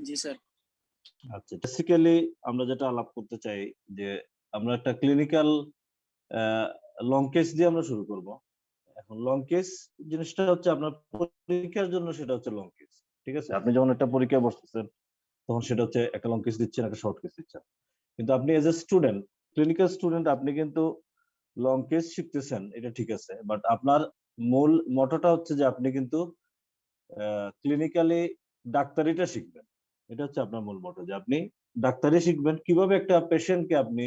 জি sir. আচ্ছা, basically আমরা যেটা আলাপ করতে চাই যে আমরা একটা ক্লিনিক্যাল লং কেস দিয়ে আমরা শুরু করব। এখন লং কেস জিনিসটা হচ্ছে আপনার পরীক্ষার জন্য সেটা হচ্ছে লং কেস। ঠিক আছে? আপনি যখন একটা পরীক্ষায় বসতেছেন তখন সেটা হচ্ছে একটা লং কেস দিচ্ছেন, একটা শর্ট কেস দিচ্ছেন। কিন্তু আপনি as a student, clinical student আপনি কিন্তু লং কেস শিখতেছেন, এটা ঠিক আছে। বাট আপনার মূল মটোটা হচ্ছে যে আপনি কিন্তু ক্লিনিক্যালি ডাক্তারিটা শিখবেন। এটা হচ্ছে আপনার মূল মটো যে আপনি ডাক্তারি শিখবেন। কিভাবে একটা পেশেন্টকে আপনি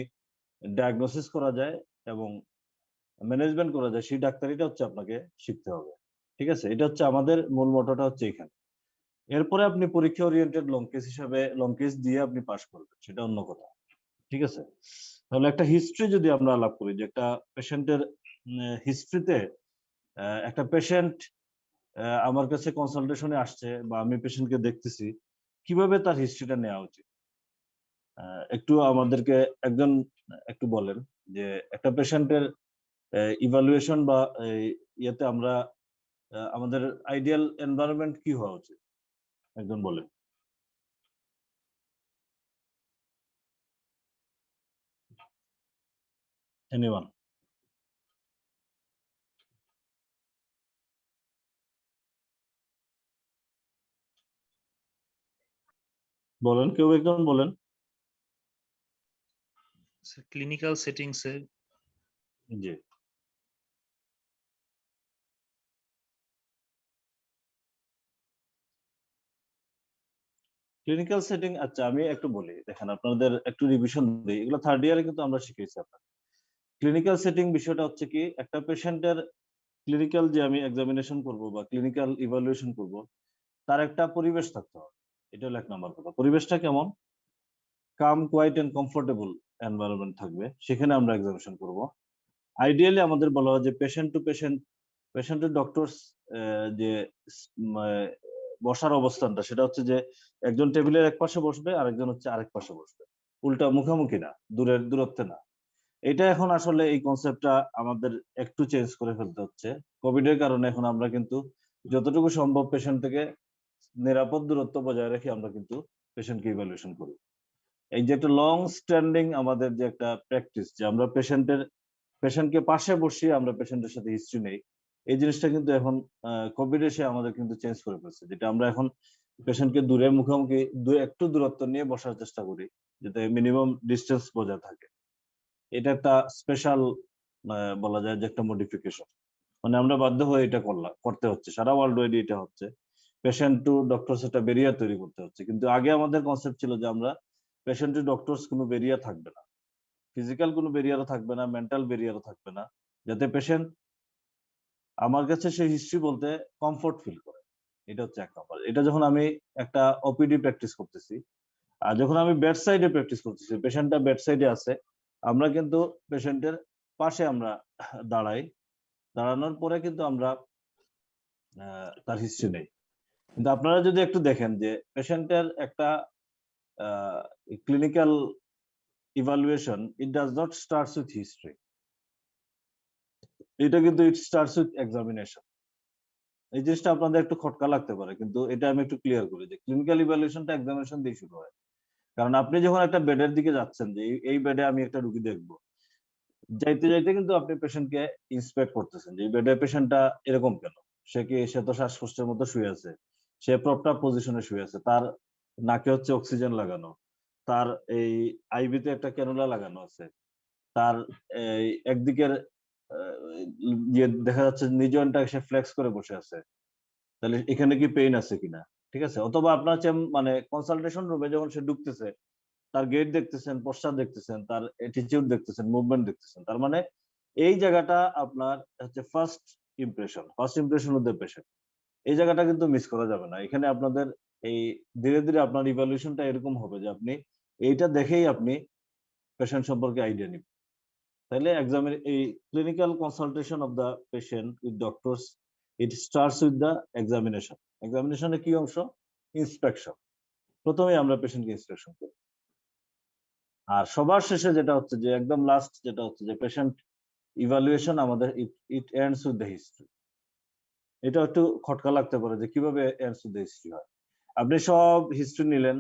ডায়াগনোসিস করা যায় এবং ম্যানেজমেন্ট করা যায় সেই ডাক্তারিটা হচ্ছে আপনাকে শিখতে হবে। ঠিক আছে? এটা হচ্ছে আমাদের মূল মটোটা হচ্ছে এখানে। এরপরে আপনি পরীক্ষা ওরিয়েন্টেড লং কেস হিসাবে লং কেস দিয়ে আপনি পাস করবেন। সেটা অন্য কথা। ঠিক আছে? তাহলে একটা হিস্ট্রি যদি আমরা আলাপ করি যে একটা পেশেন্টের হিস্ট্রিতে একটা পেশেন্ট আমার কাছে কনসালটেশনে আসছে বা আমি পেশেন্টকে দেখতেছি, কিভাবে তার হিস্ট্রিটা নেওয়া উচিত? একটু আমাদেরকে একজন একটু বলেন যে একটা পেশেন্টের ইভালুয়েশন বা ইয়েতে আমরা আমাদের আইডিয়াল এনভায়রনমেন্ট কি হওয়া উচিত? একজন বলেন। এনিওয়ান? বলেন, কেউ একজন বলেন। ক্লিনিক্যাল সেটিংসে জি। ক্লিনিক্যাল সেটিং, আচ্ছা আমি একটু বলি। দেখেন আপনাদের একটু রিভিশন দেই। এগুলো 3rd ইয়ারে কিন্তু আমরা শিখেছি আপনাদের। ক্লিনিক্যাল সেটিং বিষয়টা হচ্ছে কি একটা পেশেন্টের ক্লিনিক্যাল যে আমি এক্সামিনেশন করব বা ক্লিনিক্যাল ইভালুয়েশন করব, তার একটা পরিবেশ থাকতে হবে। এটা হলো 1 নাম্বার কথা। পরিবেশটা কেমন? কাম, কোয়াইট এন্ড কমফোর্টেবল এনভায়রনমেন্ট থাকবে। সেখানে আমরা এক্সামিনেশন করব। আইডিয়ালি আমাদের বলা হয় যে patient to patient, patient to doctors যে বসার অবস্থানটা সেটা হচ্ছে যে একজন টেবিলের এক পাশে বসবে, আরেকজন হচ্ছে আরেক পাশে বসবে। উল্টা মুখামুখি না, দূরত্বে না। এটা এখন আসলে এই কনসেপ্টটা আমাদের একটু চেঞ্জ করে ফেলতে হচ্ছে। কোভিড এর কারণে এখন আমরা কিন্তু যতটুকু সম্ভব পেশেন্ট থেকে নিরাপদ দূরত্ব বজায় রেখে আমরা কিন্তু পেশেন্টকে ইভ্যালুয়েশন করি। এই যে একটা লং স্ট্যান্ডিং আমাদের যে একটা প্র্যাকটিস যে আমরা পেশেন্টকে পাশে বসিয়ে আমরা পেশেন্টের সাথে হিস্ট্রি নেই, এই জিনিসটা কিন্তু এখন কোভিড এসে আমাদের কিন্তু চেঞ্জ করে ফেলছে। যেটা আমরা এখন পেশেন্টকে দূরে মুখোমুখি একটু দূরত্ব নিয়ে বসার চেষ্টা করি, যাতে মিনিমাম ডিসটেন্স বজায় থাকে। এটা একটা স্পেশাল বলা যায় যে একটা মডিফিকেশন। মানে আমরা বাধ্য হয়ে এটা করতে হচ্ছে। সারা ওয়ার্ল্ড ওয়াইড এটা হচ্ছে। পেশেন্ট টু ডক্টরস একটা ব্যারিয়ার তৈরি করতে হচ্ছে। কিন্তু আগে আমাদের কনসেপ্ট ছিল যে আমরা পেশেন্ট টু ডক্টরস কোনো ব্যারিয়ার থাকবে না। ফিজিক্যাল কোনো ব্যারিয়ারও থাকবে না, মেন্টাল ব্যারিয়ারও থাকবে না। যাতে পেশেন্ট আমার কাছে সেই হিস্ট্রি বলতে কমফোর্ট ফিল করে। এটা হচ্ছে 1 নাম্বার। এটা যখন আমি একটা ওপিডি প্র্যাকটিস করতেছি, আর যখন আমি বেড সাইডে প্র্যাকটিস করতেছি, পেশেন্টটা বেড সাইডে আছে, আমরা কিন্তু পেশেন্টের পাশে আমরা দাঁড়াই। দাঁড়ানোর পরে কিন্তু আমরা তার হিস্ট্রি নেই। কিন্তু আপনারা যদি একটু দেখেন যে পেশেন্টের একটা clinical evaluation it does not starts with history. এটা কিন্তু ইট স্টার্টস উইথ এক্সামিনেশন। এই জিনিসটা আপনাদের একটু খটকা লাগতে পারে, কিন্তু এটা আমি একটু ক্লিয়ার করি যে ক্লিনিক্যাল ইভালুয়েশনটা এক্সামিনেশন দিয়ে শুরু হয়। কারণ আপনি যখন একটা বেডের দিকে যাচ্ছেন যে এই বেডে আমি একটা রুগী দেখবো, যাইতে যাইতে কিন্তু আপনি পেশেন্টকে ইন্সপেক্ট করতেছেন যে এই বেডে পেশেন্টটা এরকম কেন? সে তো শ্বাসকষ্টের মতো শুয়ে আছে, সে প্রপটার পজিশনে শুয়ে আছে, তার নাকে হচ্ছে অক্সিজেন লাগানো, তার এই আইভিতে একটা ক্যানুলা লাগানো আছে, তার এই একদিকের ইয়ে দেখা যাচ্ছে নিজ জয়েন্টটা সে ফ্লেক্স করে বসে আছে, তাহলে এখানে কি পেইন আছে কিনা? ঠিক আছে? অথবা আপনার মানে কনসালটেশন রুমে যখন সে ঢুকতেছে, তার গেট দেখতেছেন, পশ্চাৎ দেখতেছেন, তার অ্যাটিটিউড দেখতেছেন, মুভমেন্ট দেখতেছেন। তার মানে এই জায়গাটা আপনার হচ্ছে first impression of the patient. এই জায়গাটা কিন্তু মিস করা যাবে না। এখানে আপনাদের এই ধীরে ধীরে আপনার ইভ্যালুয়েশনটা এরকম হবে যে আপনি এইটা দেখেই আপনি পেশেন্ট সম্পর্কে আইডিয়া নিবেন। তাহলে এই clinical consultation of the patient with doctors it starts with the examination. এক্সামিনেশনের কি অংশ? ইন্সপেকশন। প্রথমে আমরা পেশেন্টকে ইন্সপেকশন করি। আর সবার শেষে যেটা হচ্ছে যে একদম লাস্ট যেটা হচ্ছে যে পেশেন্ট ইভালুয়েশন আমাদের ইট এন্ডস উইথ দ্য হিস্ট্রি। এটা একটু খটকা লাগতে পারে যে কিভাবে এন্ডস উইথ দ্য হিস্ট্রি হয়। আপনি সব হিস্ট্রি নিলেন,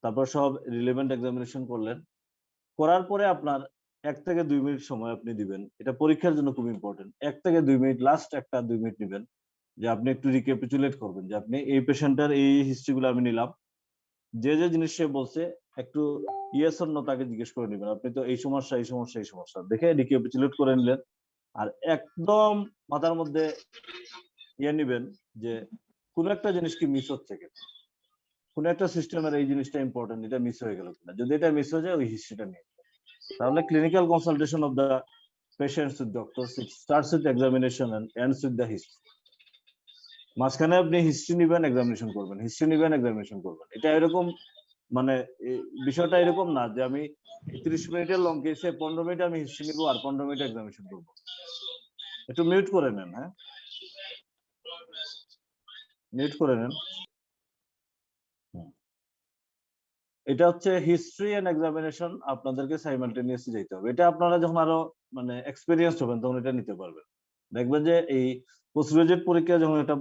তারপর সব রিলেভেন্ট এক্সামিনেশন করলেন, করার পরে আপনার 1 থেকে 2 মিনিট সময় আপনি দিবেন। এটা পরীক্ষার জন্য খুব ইম্পর্টেন্ট। 1 থেকে 2 মিনিট, লাস্ট 1-2 মিনিট নিবেন, যে আপনি একটু রিক্যাপিচুলেট করবেন যে আপনি এই পেশেন্টের এই হিস্ট্রি গুলো আমি নিলাম, যে জিনিস সে বলছে একটু ইয়েস অর নো তাকে জিজ্ঞেস করে নিবেন। আপনি তো এই সমস্যা, এই সমস্যা, এই সমস্যা দেখে রিক্যাপিচুলেট করে নিলেন। আর একদম মাথার মধ্যে নিবেন যে কোন একটা জিনিস কি মিস হচ্ছে কিনা, কোন একটা সিস্টেমের এই জিনিসটা ইম্পর্টেন্ট, এটা মিস হয়ে গেল কিনা। যদি এটা মিস হয়ে যায়, ওই হিস্ট্রিটা নিয়ে, তাহলে clinical consultation of the patients with doctors it starts with examination and ends with the history. মাঝখানে আপনি হিস্ট্রি নিবেন, এক্সামিনেশন করবেন, হিস্ট্রি নিবেন, এক্সামিনেশন করবেন। এটা এরকম মানে বিষয়টা এরকম না যে আমি 30 মিনিটের লং কেসে 15 মিনিট আমি হিস্ট্রি নিব আর 15 মিনিট এক্সামিনেশন করব। একটু মিউট করে নেন, হ্যাঁ মিউট করে নেন। এটা হচ্ছে হিস্ট্রি এন্ড এক্সামিনেশন, আপনাদেরকে সাইমালটেনিয়াসলি যেতে হবে। এটা আপনারা যখন আরো মানে এক্সপেরিয়েন্স হবেন তখন এটা নিতে পারবেন। দেখবেন যে এই পোস্ট গ্রাজুয়েট পরীক্ষা যখন একটা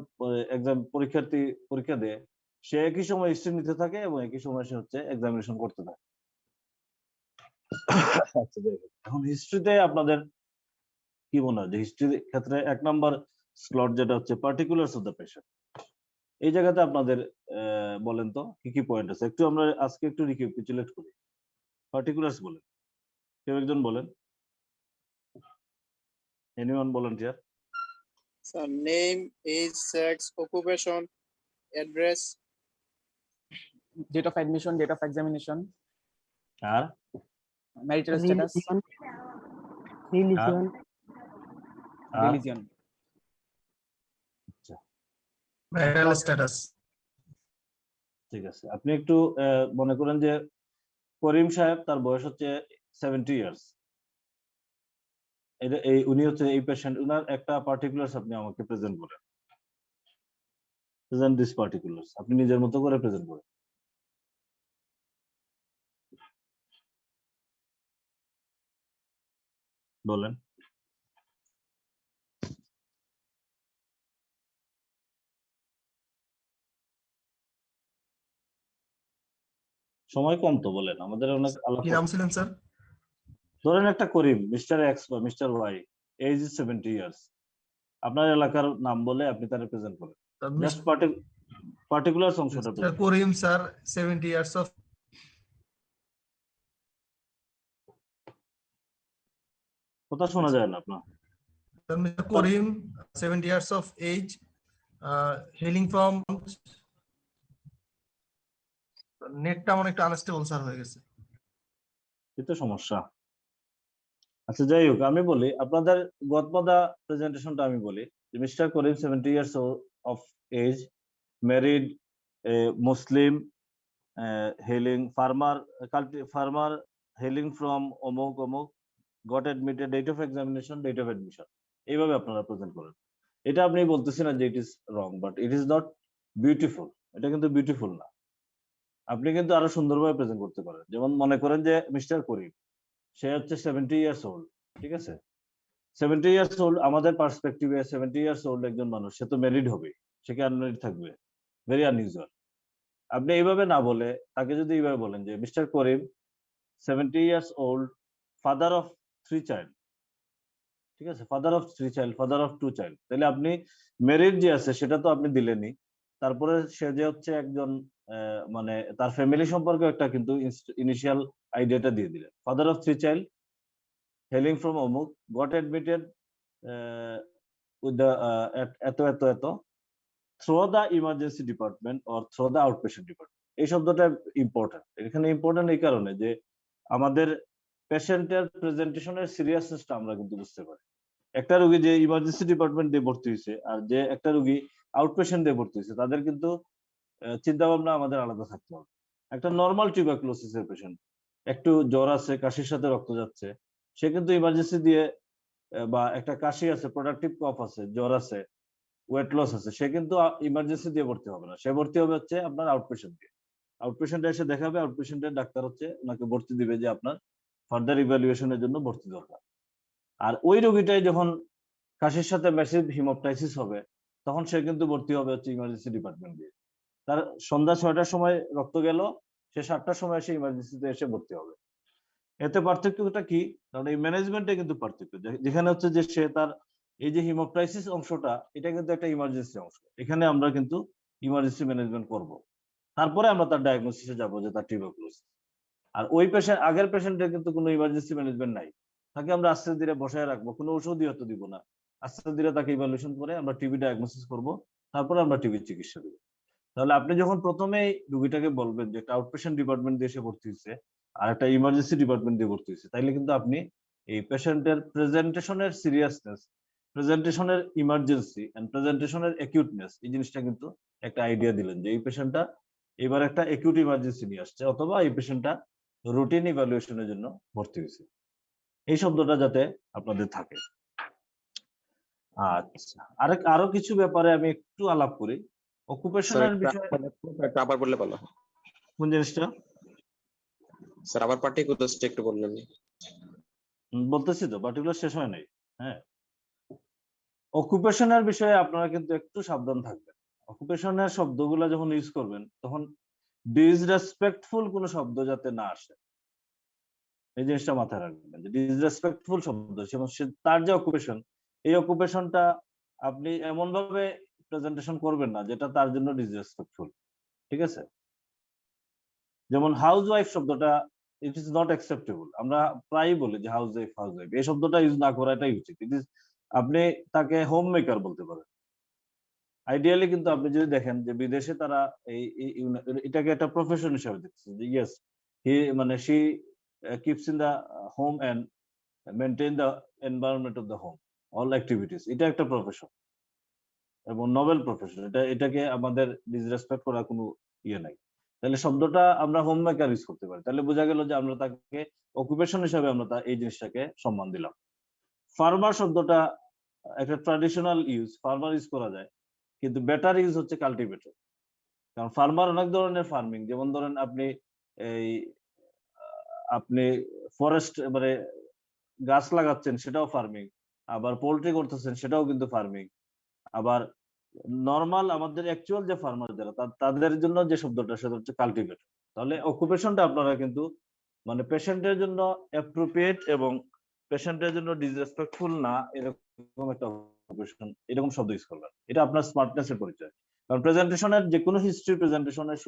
এক্সাম পরীক্ষার্থী পরীক্ষা দেয়, সে একই সময় হিস্ট্রি নিতে থাকে এবং একই সময় সে হচ্ছে এক্সামিনেশন করতে থাকে। আচ্ছা, এখন হিস্ট্রিতে আপনাদের কি মনে হয় যে হিস্ট্রির ক্ষেত্রে 1 নাম্বার স্লট যেটা হচ্ছে পার্টিকুলারস অফ দ্য পেশেন্ট, এই জায়গাতে আপনাদের বলেন তো কি কি পয়েন্ট আছে? একটু আমরা আজকে একটু রিক্যাপিচুলেট করি। পার্টিকুলারস বলেন, কেউ একজন বলেন। Anyone volunteer? Sir, name, age, sex, occupation, address, date of admission, date of examination, আর marital status, religion, আর religion, marital status. ঠিক আছে, আপনি একটু মনে করেন যে করিম সাহেব, তার বয়স হচ্ছে 70 ইয়ার্স। এটা এই উনি হচ্ছে এই পেশেন্ট, উনার একটা পার্টিকুলারস আপনি আমাকে প্রেজেন্ট করেন। প্রেজেন্ট দিস পার্টিকুলারস, আপনি নিজের মতো করে প্রেজেন্ট করেন। বলেন। সময় কম তো, বলেন, আমাদের অনেক আলাপ। কি নাম ছিলেন স্যার? ধরেন একটা করিম, মিস্টার এক্স বা mister Y, age is 70 years. আপনার এলাকার নাম বলে আপনি তার প্রেজেন্ট করেন। জাস্ট পার্টিকুলার অংশটা Mr. Korim sir, 70 years of কথা শোনা যায় না আপনার। Mr. Korim, 70 years of age, hailing from নেটটা অনেকটা আনস্টেবল স্যার হয়ে গেছে। এটা সমস্যা। আচ্ছা, যাই হোক, আমি বলি আপনাদের গতপাদা প্রেজেন্টেশনটা আমি বলি। Mister Karim, 70 years of age, married, Muslim, hailing farmer, hailing from অমুক অমুক, got admitted, date of examination, date of admission. এইভাবে আপনারা প্রেজেন্ট করেন। এটা আপনি বলতেছেন না যে it is wrong, but it is not beautiful. এটা কিন্তু বিউটিফুল না। আপনি কিন্তু আরো সুন্দরভাবে প্রেজেন্ট করতে পারেন। যেমন মনে করেন যে মিস্টার করিম, সে হচ্ছে 70 ইয়ার্স ওল্ড, ঠিক আছে? 70 ইয়ার্স ওল্ড, আমাদের পার্সপেক্টিভে 70 ইয়ার্স ওল্ড একজন মানুষ, সে তো ম্যারিড হবে, সে কি আনম্যারিড থাকবে? Very unusual. আপনি এইভাবে না বলে তাকে যদি এইভাবে বলেন যে mister Karim, 70 years old, father of 3 child, ঠিক আছে? Father of 3 child, father of 2 child, তাহলে আপনি ম্যারিড যে আছে সেটা তো আপনি দিলেনই, তারপরে সে যে হচ্ছে একজন মানে তার ফ্যামিলি সম্পর্কে একটা কিন্তু ইনিশিয়াল আইডিয়াটা দিয়ে দিলেন। Father of 3 child, hailing from অমুক, got admitted with the এত through the emergency department or through the outpatient department। এই শব্দটা ইম্পর্টেন্ট। এখানে ইম্পর্টেন্ট এই কারণে যে আমাদের পেশেন্টের প্রেজেন্টেশনের সিরিয়াসনেসটা আমরা কিন্তু বুঝতে পারি। একটা রোগী যে ইমার্জেন্সি ডিপার্টমেন্ট দিয়ে ভর্তি হয়েছে আর যে একটা রোগী আউটপেশেন্ট দিয়ে ভর্তি হয়েছে, তাদের কিন্তু চিন্তা ভাবনা আমাদের আলাদা থাকতে হবে। একটা নর্মাল টিউবারকুলোসিসের পেশেন্ট, একটু জ্বর আছে, কাশির সাথে রক্ত যাচ্ছে, সে কিন্তু ইমার্জেন্সি দিয়ে বা একটা কাশি আছে, প্রোডাক্টিভ কফ আছে, জ্বর আছে, ওয়েট লস আছে, সে কিন্তু ইমার্জেন্সি দিয়ে ভর্তি হবে না। সে ভর্তি হবে হচ্ছে আপনার আউটপেশেন্ট দিয়ে। আউটপেশেন্টে এসে দেখাবে, আউটপেশেন্টের ডাক্তার হচ্ছে ওনাকে ভর্তি দিবে যে আপনার ফার্দার ইভ্যালুয়েশনের জন্য ভর্তি দরকার। আর ওই রোগীটাই যখন কাশির সাথে ম্যাসিভ হিমোপ্টাইসিস হবে, তখন সে কিন্তু ভর্তি হবে হচ্ছে ইমার্জেন্সি ডিপার্টমেন্ট দিয়ে। তার সন্ধ্যা 6টার সময় রক্ত গেল, সে 7টার সময় এসে ইমার্জেন্সিতে এসে ভর্তি হবে। এতে পার্থক্যটা কি? কারণ এই ম্যানেজমেন্টে কিন্তু পার্থক্য, যেখানে হচ্ছে যে সে তার এই যে হিমোক্রাইসিস অংশটা, এটা কিন্তু একটা ইমার্জেন্সি অংশ, এখানে আমরা কিন্তু ইমার্জেন্সি ম্যানেজমেন্ট করব। তারপরে আমরা তার ডায়াগনোসিসে যাব যে তার টিউবারকুলোসিস। আর ওই পেশেন্ট, আগের পেশেন্টের কিন্তু কোনো ইমার্জেন্সি ম্যানেজমেন্ট নাই, তাকে আমরা আস্তে ধীরে বসায় রাখবো, কোনো ওষুধই হয়তো দিব না, আস্তে ধীরে তাকে ইভালুয়েশন করে আমরা টিবি ডায়াগনোসিস করব, তারপরে আমরা টিবির চিকিৎসা দেব। তাহলে আপনি যখন প্রথমেই রোগীটাকে বলবেন যে একটা আউটপেশেন্ট ডিপার্টমেন্ট দিয়ে এসে ভর্তি হয়েছে আর একটা ইমার্জেন্সি ডিপার্টমেন্ট দিয়ে ভর্তি হয়েছে, তাইলে কিন্তু আপনি এই পেশেন্টের প্রেজেন্টেশনের সিরিয়াসনেস, প্রেজেন্টেশনের ইমার্জেন্সি এন্ড প্রেজেন্টেশনের অ্যাকিউটনেস, এই জিনিসটা কিন্তু একটা আইডিয়া দিলেন যে এই পেশেন্টটা এবার একটা অ্যাকিউট ইমার্জেন্সি নিয়ে আসছে, অথবা এই পেশেন্টটা রুটিন ইভ্যালুয়েশনের জন্য ভর্তি হয়েছে। এই শব্দটা যাতে আপনাদের থাকে। আচ্ছা, আরো কিছু ব্যাপারে আমি একটু আলাপ করি। অকুপেশনাল বিষয়, আবার বললে ভালো হয়। কোন জিনিসটা স্যার আবার পার্টিকুলারসটা একটু বললেন। বলতেছি তো, পার্টিকুলার শেষ হয় নাই। হ্যাঁ, অকুপেশনাল বিষয়ে আপনারা কিন্তু একটু সাবধান থাকবেন। অকুপেশনের শব্দগুলো যখন ইউজ করবেন তখন ডিসরেসপেক্টফুল কোনো শব্দ যাতে না আসে, এই জিনিসটা মাথায় রাখবেন যে ডিসরেসপেক্টফুল শব্দ, যেমন তার যে অকুপেশন, এই অকুপেশনটা আপনি এমন ভাবে প্রেজেন্টেশন করবেন না যেটা তার জন্য ডিসরেসপেক্টফুল। ঠিক আছে? যেমন হাউসওয়াইফ শব্দটা ইট ইজ নট অ্যাকসেপ্টেবল। আমরা প্রায়ই বলি যে হাউসওয়াইফ, এই শব্দটা ইউজ না করাটাই উচিত। ইট ইজ, আপনি তাকে হোম মেকার বলতে পারেন। আইডিয়ালি কিন্তু আপনি যদি দেখেন যে বিদেশে তারা এটাকে একটা প্রফেশন হিসেবে দেখছে যে ইয়েস, হি মানে she keeps in the home and maintain the environment of the home, all activities. এটা একটা প্রফেশন এবং নোবেল প্রফেশন। এটাকে আমাদের ডিসরেসপেক্ট করার কোনো ইয়ে নাই। তাহলে শব্দটা আমরা হোম মেকার ইউজ করতে পারি, তাহলে বোঝা গেল যে আমরা তাকে অকুপেশন হিসাবে আমরা এই জিনিসটাকে সম্মান দিলাম। ফার্মার শব্দটা একটা ট্র্যাডিশনাল ইউজ, ফার্মার ইউজ করা যায়, কিন্তু বেটার ইউজ হচ্ছে কাল্টিভেটর। কারণ ফার্মার অনেক ধরনের ফার্মিং, যেমন ধরেন আপনি ফরেস্ট মানে গাছ লাগাচ্ছেন, সেটাও ফার্মিং। আবার পোল্ট্রি করতেছেন, সেটাও কিন্তু ফার্মিং। আবার নরমাল আমাদের অ্যাকচুয়াল যে ফার্মার যারা, তাদের জন্য যে শব্দটা সেটা হচ্ছে কাল্টিভেটর। তাহলে অকুপেশনটা আপনারা কিন্তু মানে পেশেন্টের জন্য অ্যাপ্রোপ্রিয়েট এবং পেশেন্টের জন্য ডিসরেসপেক্টফুল না এরকম একটা অকুপেশন, এরকম শব্দ ইউজ করবেন। এটা আপনার স্মার্টনেসের পরিচয়। কারণ প্রেজেন্টেশনের যে কোনো হিস্ট্রি প্রেজেন্টেশনের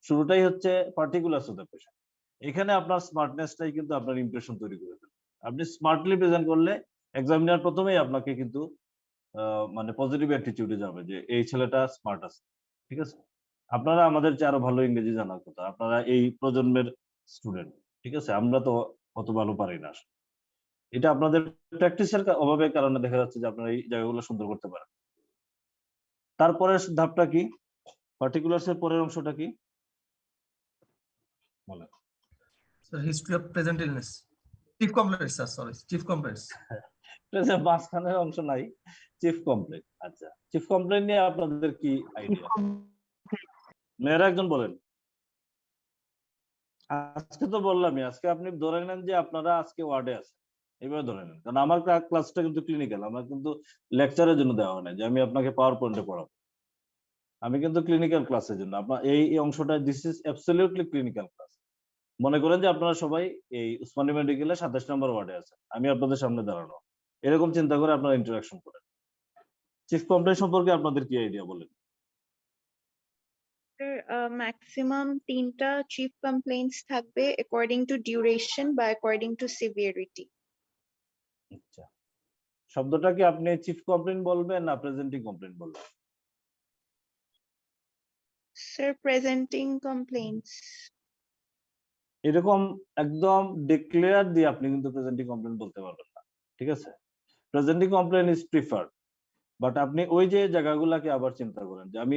শুরুটাই হচ্ছে পার্টিকুলারস অফ দ্য পেশেন্ট। এখানে আপনার স্মার্টনেসটাই কিন্তু আপনার ইমপ্রেশন তৈরি করে দেবে। আপনি স্মার্টলি প্রেজেন্ট করলে এক্সামিনার প্রথমেই আপনাকে কিন্তু মানে পজিটিভ অ্যাটিটিউডে যাবে যে এই ছেলেটা স্মার্ট আছে। ঠিক আছে? আপনারা আমাদের চেয়ে আরো ভালো ইংরেজি জানার কথা, আপনারা এই প্রজন্মের স্টুডেন্ট। ঠিক আছে? আমরা তো অত ভালো পারি না। এটা আপনাদের প্র্যাকটিসের অভাবের কারণে দেখা যাচ্ছে যে আপনারা এই জায়গাগুলো সুন্দর করতে পারেন। তারপরের ধাপটা কি? পার্টিকুলারস এর পরের অংশটা কি বলেন? So history of present illness. Chief complaints, sir. Sorry, chief complaints. মাঝখানের অংশ নাই, চিফ কমপ্লেন। আচ্ছা, চিফ কমপ্লেন নিয়ে আপনাদের কি আইডিয়া? মেয়েরা একজন বলেন। আজকে তো বললামই, আজকে আপনি ধরে নেন যে আপনারা আজকে ওয়ার্ডে আছেন, এইভাবে ধরে নেন। কারণ আমার ক্লাসটা কিন্তু ক্লিনিক্যাল, আমার কিন্তু লেকচারের জন্য দেওয়া হয় না যে আমি আপনাকে পাওয়ার পয়েন্টে পড়াবো। আমি কিন্তু ক্লিনিক্যাল ক্লাসের জন্য আপনার এই অংশটা, this is absolutely clinical class. মনে করেন যে আপনারা সবাই এই উসমানী মেডিকেলে 27 নম্বর ওয়ার্ডে আছেন, আমি আপনাদের সামনে দাঁড়ানো, এরকম চিন্তা করে আপনারা ইন্টারাকশন করেন। চিফ কমপ্লেন সম্পর্কে আপনাদের কি আইডিয়া বলেন? ম্যাক্সিমাম 3টা চিফ কমপ্লেইন্টস থাকবে অ্যাকর্ডিং টু ডিউরেশন বা অ্যাকর্ডিং টু সিভিয়ারিটি। আচ্ছা, শব্দটা কি আপনি চিফ কমপ্লেন বলবেন না প্রেজেন্টিং কমপ্লেন বলবেন? Sir presenting complaints. এরকম একদম ডিক্লেয়ার দিয়ে আপনি কিন্তু প্রেজেন্টিং কমপ্লেন বলতে পারবেন না। ঠিক আছে? Presenting complain is preferred, but আপনি ওই যে জায়গাগুলোকে আবার চিন্তা করেন যে আমি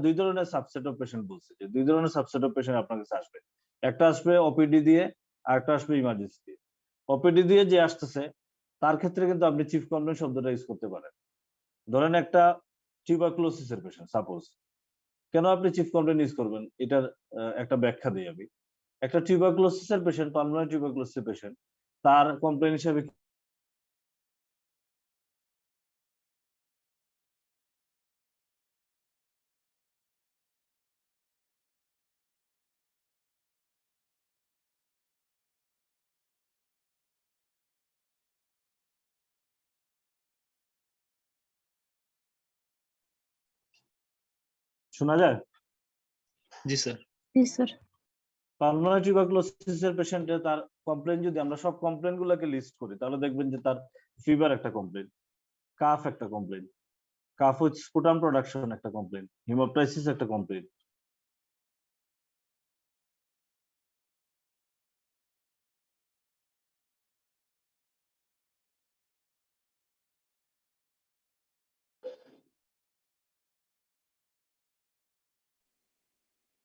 দুই ধরনের সাবসেট অফ পেশেন্ট বলছি, যে দুই ধরনের সাবসেট অফ পেশেন্ট আপনার কাছে আসবে। একটা আসবে ওপিডি দিয়ে আর একটা আসবে ইমার্জেন্সি দিয়ে। ওপিডি দিয়ে যে আসতেছে তার ক্ষেত্রে কিন্তু আপনি চিফ কমপ্লেন শব্দটা ইউজ করতে পারেন। ধরেন একটা টিউবারকুলোসিসের পেশেন্ট সাপোজ, কেন আপনি চিফ কমপ্লেন ইউজ করবেন এটার একটা ব্যাখ্যা দিই আমি। একটা টিউবারকুলোসিসের পেশেন্ট, পালমোনারি টিউবারকুলোসিসের পেশেন্ট, তার কমপ্লেন হিসেবে শোনা যায়? জি স্যার। জি স্যার। পালমোনারি টিউবারকুলোসিসের পেশেন্টে তার কমপ্লেইন যদি আমরা সব কমপ্লেইন গুলোকে লিস্ট করি তাহলে দেখবেন যে তার ফিভার একটা কমপ্লেইন, কাফ একটা complain, calf with sputum production একটা কমপ্লেইন, হিমোপ্টাইসিস একটা কমপ্লেইন।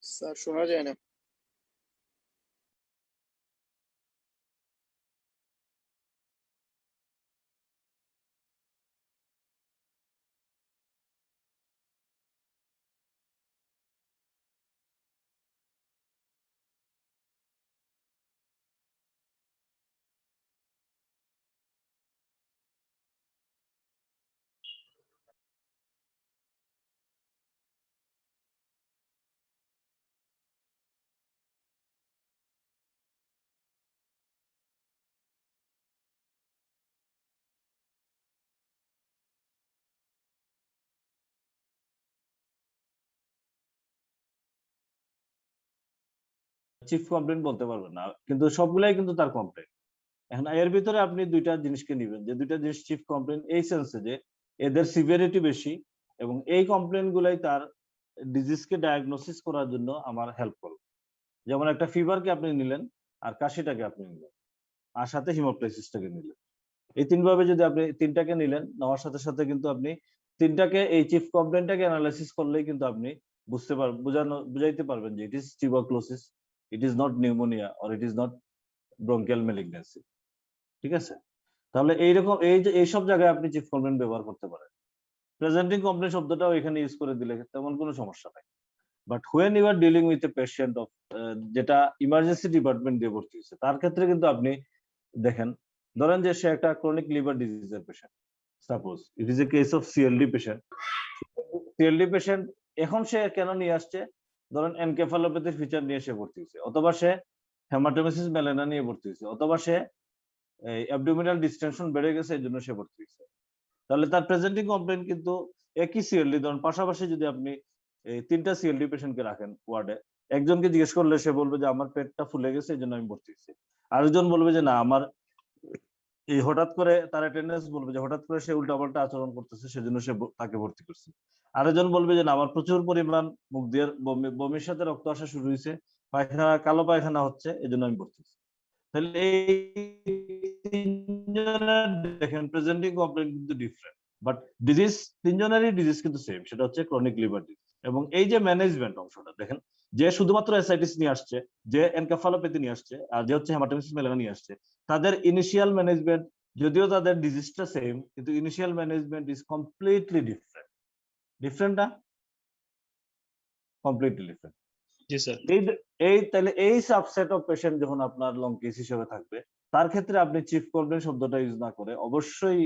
স্যার শোনা যায় না। চিফ কমপ্লেইন বলতে পারবেন না, কিন্তু সবগুলাই কিন্তু তার কমপ্লেইন। এখন এর ভিতরে আপনি দুইটা জিনিসকে নিবেন, যে দুইটা জিনিস চিফ কমপ্লেইন এই সেন্সে যে এদের সিভিয়ারিটি বেশি এবং এই কমপ্লেইন গুলাই তার ডিজিজকে ডায়াগনোসিস করার জন্য আমার হেল্প করবে। যেমন একটা ফিভারকে আপনি নিলেন, আর কাশিটাকে আপনি নিলেন, আর সাথে হিমোপ্টাইসিসটাকে নিলেন। এই তিনভাবে যদি আপনি তিনটাকে নিলেন, নেওয়ার সাথে সাথে কিন্তু আপনি তিনটাকে এই চিফ কমপ্লেইনটাকে অ্যানালাইসিস করলেই কিন্তু আপনি বুঝাইতে পারবেন যে it is tuberculosis, it is not pneumonia or it is not bronchial malignancy. ঠিক আছে? তাহলে এইরকম এই যে এইসব জায়গায় আপনি চিফ কমপ্লেইন ব্যবহার করতে পারেন। প্রেজেন্টিং কমপ্লেইন শব্দটাও এখানে ইউজ করে দিলে তেমন কোনো সমস্যা নাই। But when you are dealing with a patient of যেটা ইমার্জেন্সি ডিপার্টমেন্ট দিয়ে ভর্তি হয়েছে, তার ক্ষেত্রে কিন্তু আপনি দেখেন, ধরেন যে সে একটা ক্রনিক লিভার ডিজিজের patient, suppose it is a case of CLD patient. CLD patient এখন সে কেন নিয়ে আসছে? ধরেন এনকেফালোপ্যাথির ফিচার নিয়ে সে ভর্তি হয়েছে, অথবা সে হেমাটোমেসিস মেলানা নিয়ে ভর্তি হয়েছে, অথবা সে অ্যাবডোমিনাল ডিস্টেনশন বেড়ে গেছে এই জন্য সে ভর্তি হয়েছে। তাহলে তার প্রেজেন্টিং কমপ্লেইন কিন্তু একই সিএলডি। ধরুন পাশাপাশি যদি আপনি এই তিনটা সিএলডি পেশেন্টকে রাখেন ওয়ার্ডে, একজনকে জিজ্ঞেস করলে সে বলবে যে আমার পেটটা ফুলে গেছে এই জন্য আমি ভর্তি হয়েছি, আরেকজন বলবে যে না আমার এই হঠাৎ করে তার অ্যাটেন্ডেন্স বলবে যে হঠাৎ করে সে উল্টাপাল্টা আচরণ করতেছে সেজন্য সে তাকে ভর্তি করছে, আরেকজন বলবে যে না আমার প্রচুর পরিমাণ মুখ দিয়ে বমির সাথে রক্ত আসা শুরু হয়েছে, পায়খানা কালো পায়খানা হচ্ছে এই জন্য আমি ভর্তি হয়েছি। তাহলে এই তিনজনের দেখেন প্রেজেন্টিং কমপ্লেইন কিন্তু ডিফারেন্ট, বাট ডিজিজ তিনজনেরই ডিজিজ কিন্তু সেম, সেটা হচ্ছে ক্রনিক লিভার ডিজিজ। এবং এই যে ম্যানেজমেন্ট অংশটা দেখেন, যে শুধুমাত্র এসআইটিস নিয়ে আসছে, যে এনকেফালোপ্যাথি নিয়ে আসছে, আর যে হচ্ছে হেমাটোমেসিস মেলানা নিয়ে আসছে, তাদের ইনিশিয়াল ম্যানেজমেন্ট যদিও তাদের ডিজিজটা সেম, কিন্তু initial management is completely different. Different না? Completely different. জি স্যার। এই তাহলে এই সাবসেট অফ পেশেন্ট যখন আপনার লং কেস হিসেবে থাকবে, তার ক্ষেত্রে আপনি চিফ কমপ্লেইন শব্দটা ইউজ না করে অবশ্যই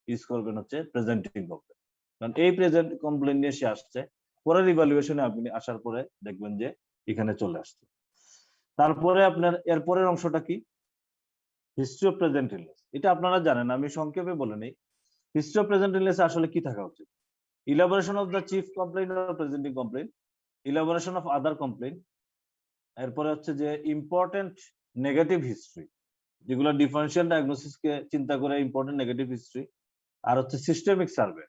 ইউজ করবেন হচ্ছে প্রেজেন্টিং কমপ্লেইন। কারণ এই প্রেজেন্ট কমপ্লেইন নিয়ে সে আসছে, পরের ইভালুয়েশনে আপনি আসার পরে দেখবেন যে এখানে চলে আসছে। তারপরে আপনার এরপরের অংশটা কি? History of present illness. এটা আপনারা জানেন, আমি সংক্ষেপে বলে নেই। হিস্ট্রি অফ প্রেজেন্ট ইলনেস আসলে কি থাকা উচিত? Elaboration of the chief complain or presenting complain, elaboration of other complain, এরপরে হচ্ছে যে ইম্পর্টেন্ট নেগেটিভ হিস্ট্রি, যেগুলো ডিফারেন্সিয়াল ডায়াগনোসিস কে চিন্তা করে ইম্পর্টেন্ট নেগেটিভ হিস্ট্রি, আর হচ্ছে সিস্টেমিক সার্ভে।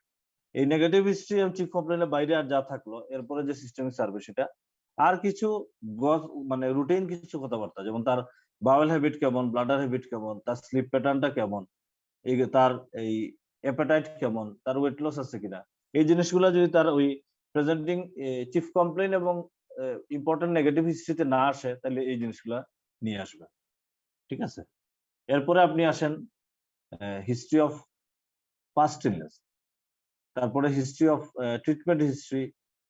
এই নেগেটিভ হিস্ট্রি এবং চিফ কমপ্লেইনের বাইরে আর যা থাকলো এরপরে যে সিস্টেমিক সার্ভে সেটা, আর কিছু মানে রুটিন কিছু কথাবার্তা, যেমন তার বাওয়েল হ্যাবিট কেমন, ব্লাডার হ্যাবিট কেমন, তার স্লিপ প্যাটার্নটা কেমন, এই তার এই অ্যাপেটাইট কেমন, তার ওয়েট লস আছে কিনা, এই জিনিসগুলো যদি তার ওই প্রেজেন্টিং চিফ কমপ্লেইন এবং ইম্পর্টেন্ট নেগেটিভ হিস্ট্রিতে না আসে, তাহলে এই জিনিসগুলা নিয়ে আসবে। ঠিক আছে? এরপরে আপনি আসেন হিস্ট্রি অফ পাস্ট ইলনেস, তারপরে হিস্ট্রি অফ ট্রিটমেন্ট হিস্ট্রি,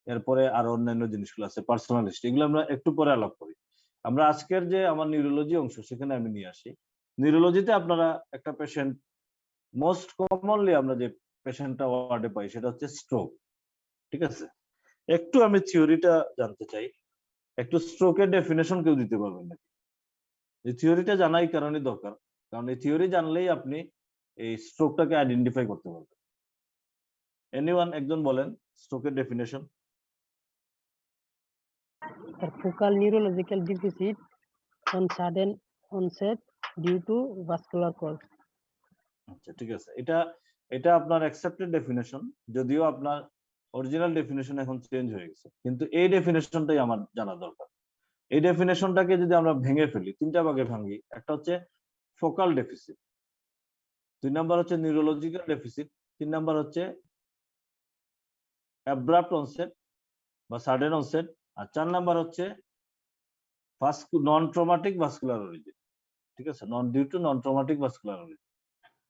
এরপরে আর অন্যান্য জিনিসগুলো আছে পার্সোনাল হিস্ট্রি, এগুলো আমরা একটু পরে আলাপ করি। আমরা আজকের যে আমার নিউরোলজি অংশ সেখানে আমি নিয়ে আসি। নিউরোলজিতে আপনারা একটা পেশেন্ট মোস্ট কমনলি আমরা যে পেশেন্টটা ওয়ার্ডে পাই সেটা হচ্ছে স্ট্রোক। ঠিক আছে? একটু আমি থিওরিটা জানতে চাই, একটু স্ট্রোকের ডেফিনেশন কেউ দিতে পারবেন নাকি? এই থিওরিটা জানাই কারণে দরকার, কারণ এই থিওরি জানলেই আপনি এই স্ট্রোকটাকে আইডেন্টিফাই করতে পারবেন। এনিওয়ান একজন বলেন স্ট্রোকের definition. Sir, focal neurological deficit on sudden onset due to vascular cause. আচ্ছা ঠিক আছে, এটা এটা আপনার অ্যাকসেপ্টেড ডেফিনেশন, যদিও আপনার অরিজিনাল ডেফিনেশন এখন চেঞ্জ হয়ে গেছে, কিন্তু এই ডেফিনেশনটাই আমার জানা দরকার। এই ডেফিনেশনটাকে যদি আমরা ভেঙে ফেলি, তিনটা ভাগে ভাঙি, একটা হচ্ছে ফোকাল ডেফিসিট, 2 নাম্বার হচ্ছে নিউরোলজিক্যাল ডেফিসিট, 3 নাম্বার হচ্ছে অ্যাব্রাপ্ট অনসেট বা সাডেন অনসেট, আর 4 নাম্বার হচ্ছে নন ট্রমাটিক ভাস্কুলার অরিজিন। ঠিক আছে, non due to non traumatic vascular origin.